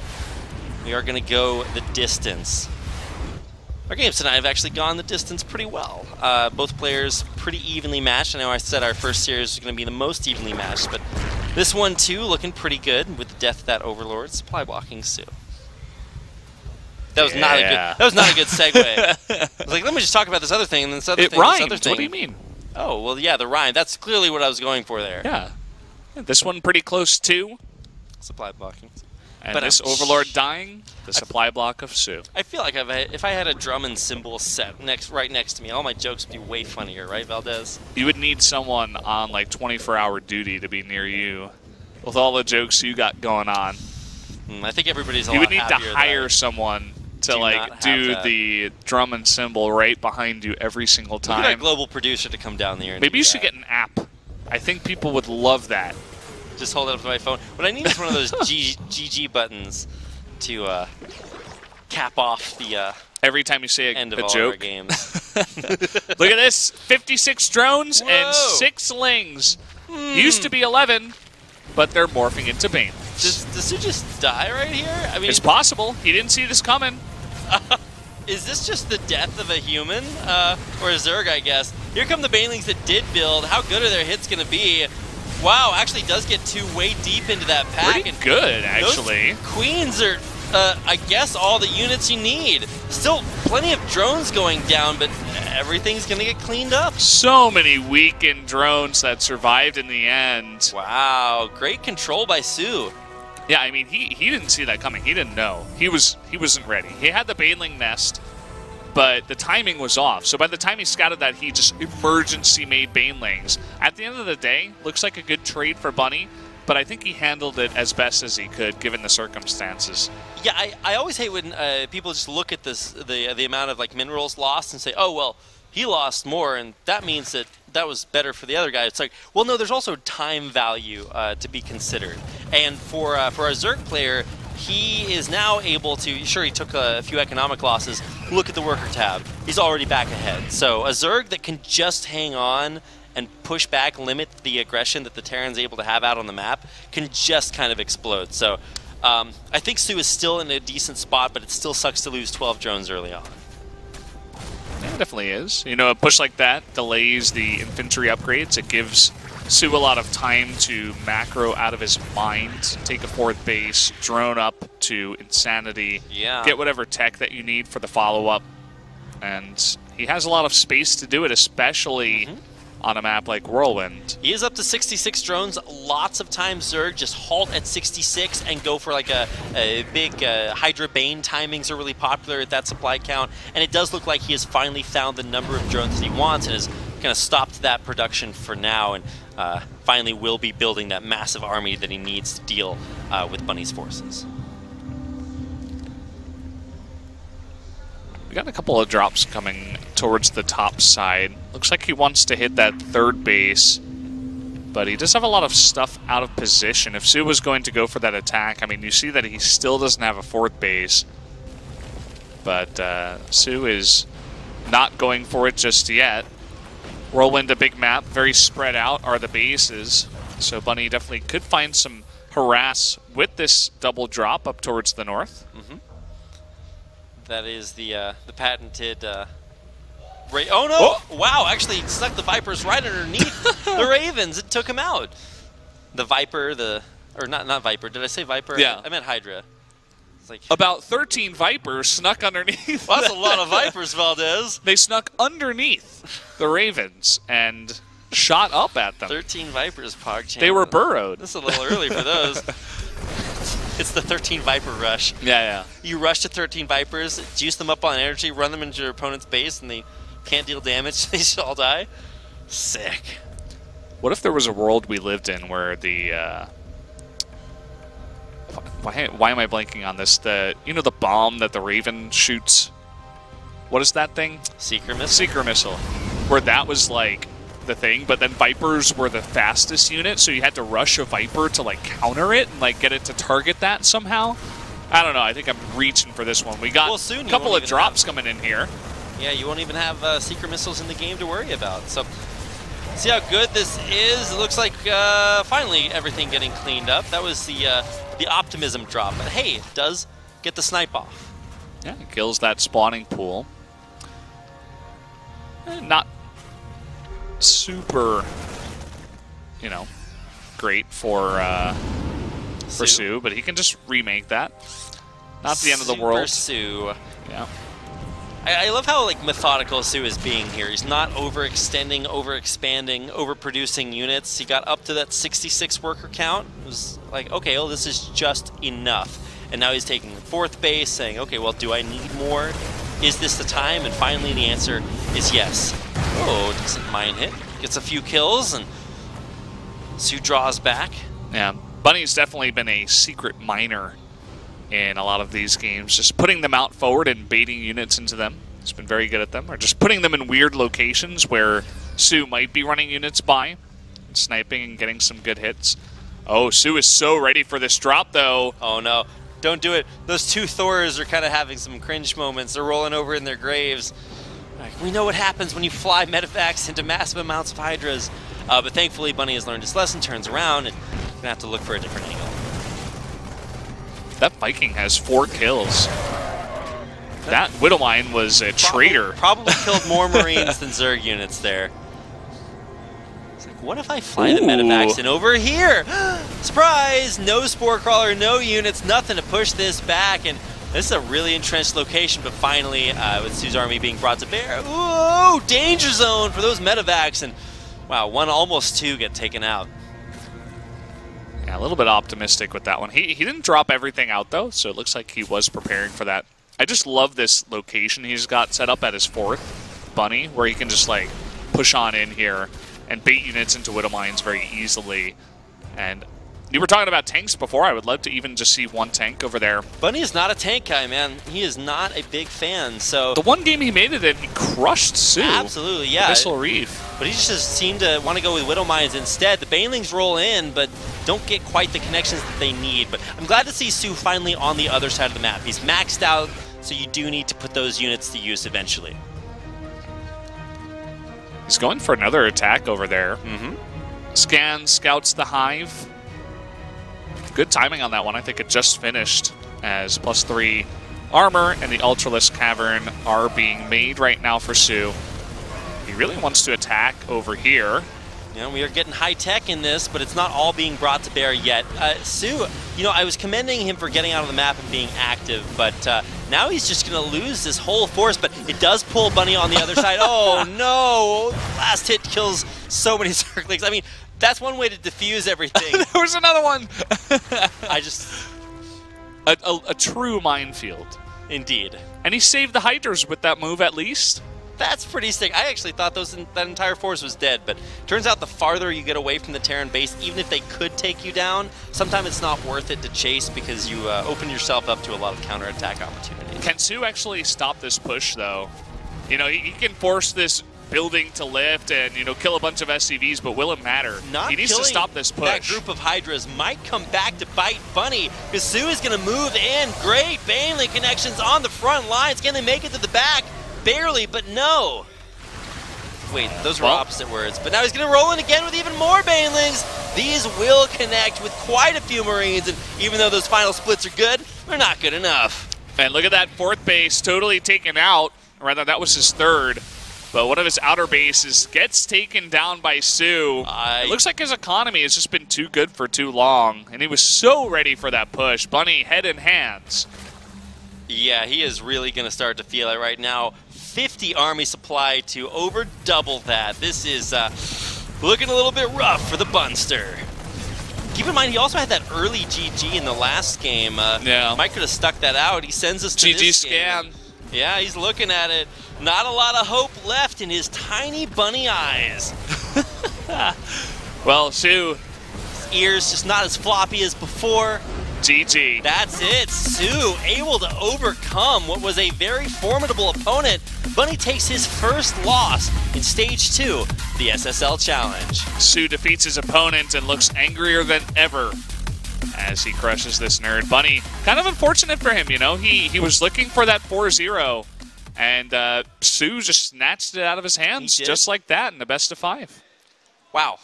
we are going to go the distance. Our games tonight have actually gone the distance pretty well. Both players pretty evenly matched. I know I said our first series was going to be the most evenly matched, but this one too looking pretty good with the death of that Overlord. Supply blocking soO. That was not a good. That was not a good segue. I was like, let me just talk about this other thing and then this other thing. Rhymed. This other thing. What do you mean? Oh well, yeah, the rhyme. That's clearly what I was going for there. Yeah. This one pretty close too. Supply blocking. And but this Overlord dying, the supply block of soO. I feel like if I had a drum and cymbal set right next to me, all my jokes would be way funnier, right, Valdez? You would need someone on like 24-hour duty to be near you with all the jokes you got going on. I think everybody's a You lot would need to hire someone to like do the drum and cymbal right behind you every single time. Look at a global producer to come down there. And maybe you should get an app. I think people would love that. Just hold it up to my phone. What I need is one of those GG buttons to cap off the every time you say end of a all joke. Our games. Look at this: 56 drones and 6 lings. Used to be 11, but they're morphing into Bane. Does soO just die right here? I mean, it's possible. He didn't see this coming. Is this just the death of a human or a Zerg? I guess. Here come the Banelings that did build. How good are their hits going to be? Wow, actually does get way deep into that pack. Pretty good, actually. Those queens are, I guess, all the units you need. Still plenty of drones going down, but everything's going to get cleaned up. So many weakened drones that survived in the end. Wow, great control by soO. Yeah, I mean, he didn't see that coming. He didn't know. He wasn't ready. He had the Baneling nest, but the timing was off. So by the time he scouted that, he just emergency made Banelings. At the end of the day, looks like a good trade for Bunny, but I think he handled it as best as he could given the circumstances. Yeah, I always hate when people just look at the amount of like minerals lost and say, oh well, he lost more, and that means that was better for the other guy. It's like, well, no, there's also time value to be considered. And for a Zerg player, he is now able to, sure, he took a few economic losses. Look at the worker tab. He's already back ahead. So a Zerg that can just hang on and push back, limit the aggression that the Terran's able to have out on the map, can just kind of explode. So I think soO is still in a decent spot, but it still sucks to lose 12 drones early on. Yeah, it definitely is. You know, a push like that delays the infantry upgrades. It gives soO a lot of time to macro out of his mind, take a fourth base, drone up to insanity, get whatever tech that you need for the follow-up. And he has a lot of space to do it, especially on a map like Whirlwind. He is up to 66 drones. Lots of times Zerg just halt at 66 and go for like a big Hydra Bane. Timings are really popular at that supply count, and it does look like he has finally found the number of drones that he wants and has kind of stopped that production for now, and finally will be building that massive army that he needs to deal with Bunny's forces. We got a couple of drops coming towards the top side. Looks like he wants to hit that third base, but he does have a lot of stuff out of position. If soO was going to go for that attack, I mean, you see that he still doesn't have a fourth base, but soO is not going for it just yet. Whirlwind, a big map, very spread out are the bases, so Bunny definitely could find some harass with this double drop up towards the north. That is the patented. Oh no! Oh. Wow! Actually, he stuck the Vipers right underneath the Ravens. It took him out. The Viper, or not Viper. Did I say Viper? Yeah. I meant Hydra. It's like about 13 Vipers snuck underneath. Well, that's a lot of Vipers, Valdez. They snuck underneath the Ravens and shot up at them. 13 Vipers, PogChamp. They were burrowed. This is a little early for those. It's the 13 Viper rush. Yeah. You rush to 13 Vipers, juice them up on energy, run them into your opponent's base, and they can't deal damage. They should all die. Sick. What if there was a world we lived in where the why am I blanking on this? The bomb that the Raven shoots. What is that thing? Seeker missile. Seeker missile. Where that was like the thing, but then Vipers were the fastest unit, so you had to rush a Viper to like counter it and like get it to target that somehow. I don't know. I think I'm reaching for this one. We got a couple of drops coming in here. Yeah, you won't even have Seeker missiles in the game to worry about. So see how good this is. It looks like finally everything getting cleaned up. That was the optimism drop, but hey, it does get the snipe off. Yeah, it kills that spawning pool. Not super, great for soO, but he can just remake that. Not the end of the world. soO. Yeah. I love how methodical soO is being here. He's not overextending, overexpanding, overproducing units. He got up to that 66 worker count. It was like, okay, well, this is just enough. And now he's taking the fourth base, saying, okay, well, do I need more? Is this the time? And finally the answer is yes. Oh, decent mine hit. Gets a few kills, and soO draws back. Yeah, Bunny's definitely been a secret miner in a lot of these games. Just putting them out forward and baiting units into them. He's been very good at them. Or just putting them in weird locations where soO might be running units by. And sniping and getting some good hits. Oh, soO is so ready for this drop, though. Oh, no. Don't do it. Those two Thors are kind of having some cringe moments. They're rolling over in their graves. We know what happens when you fly medevacs into massive amounts of Hydras. But thankfully, Bunny has learned his lesson, turns around, and we're going to have to look for a different angle. That Viking has 4 kills. That Widowmine was a traitor. Probably killed more Marines than Zerg units there. It's like, what if I fly the medevacs in over here? Surprise! No Spore Crawler, no units, nothing to push this back. And this is a really entrenched location, but finally, with soO's army being brought to bear, ooh, danger zone for those medevacs. And wow, almost two get taken out. Yeah, a little bit optimistic with that one. He didn't drop everything out, though, so it looks like he was preparing for that. I just love this location he's got set up at his fourth, Bunny, where he can just, push on in here and bait units into Widowmines very easily. And you were talking about tanks before. I would love to even just see one tank over there. Bunny is not a tank guy, man. He is not a big fan, so... The one game he made it in, he crushed soO. Absolutely, yeah. Missile Reef. But he just seemed to want to go with Widowmines instead. The Banelings roll in, but don't get quite the connections that they need. But I'm glad to see soO finally on the other side of the map. He's maxed out, so you do need to put those units to use eventually. He's going for another attack over there. Scouts the Hive. Good timing on that one. I think it just finished as +3 armor and the Ultralisk Cavern are being made right now for soO. He really wants to attack over here. Yeah, we are getting high tech in this, but it's not all being brought to bear yet. soO, I was commending him for getting out of the map and being active, but Now he's just going to lose this whole force, but it does pull Bunny on the other side. Oh, no. Last hit kills so many Zerglings. I mean, that's one way to defuse everything. There was another one. I just... A true minefield. Indeed. And he saved the Hydras with that move, at least. That's pretty sick. I actually thought that entire force was dead, but turns out the farther you get away from the Terran base, even if they could take you down, sometimes it's not worth it to chase because you open yourself up to a lot of counterattack opportunities. Can soO actually stop this push, though? You know, he can force this building to lift and, you know, kill a bunch of SCVs, but will it matter? Not he needs to stop this push. That group of Hydras might come back to bite Bunny, because soO is going to move in. Great Baneling connections on the front lines. Can they make it to the back? Barely, but no. Wait, those were opposite words. But now he's going to roll in again with even more Banelings. These will connect with quite a few Marines, and even though those final splits are good, they're not good enough. And look at that fourth base totally taken out. Or rather, that was his third. But one of his outer bases gets taken down by soO. It looks like his economy has just been too good for too long. And he was so ready for that push. Bunny, head and hands. Yeah, he is really going to start to feel it right now. 50 army supply to over double that. This is looking a little bit rough for the Bunster. Keep in mind, he also had that early GG in the last game. Yeah. Mike could have stuck that out. He sends us to GG this scan. game. Yeah, he's looking at it. Not a lot of hope left in his tiny bunny eyes. Well, soO. His ears just not as floppy as before. GG. That's it. soO able to overcome what was a very formidable opponent. Bunny takes his first loss in Stage 2, the SSL Challenge. soO defeats his opponent and looks angrier than ever as he crushes this nerd. Bunny, kind of unfortunate for him, you know. He was looking for that 4-0, and soO just snatched it out of his hands just like that in the best of 5. Wow.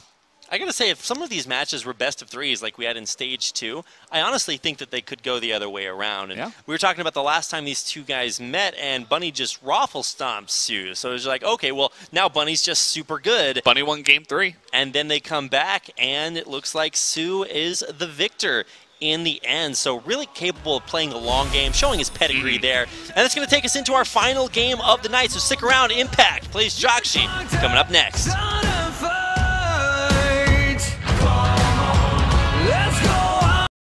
I gotta say, if some of these matches were best of 3s like we had in Stage 2, I honestly think that they could go the other way around. And we were talking about the last time these two guys met, and Bunny just raffle stomped soO. So it was like, okay, well, now Bunny's just super good. Bunny won Game 3. And then they come back, and it looks like soO is the victor in the end. So really capable of playing a long game, showing his pedigree there. And that's going to take us into our final game of the night. So stick around. Impact plays Jockshi coming up next.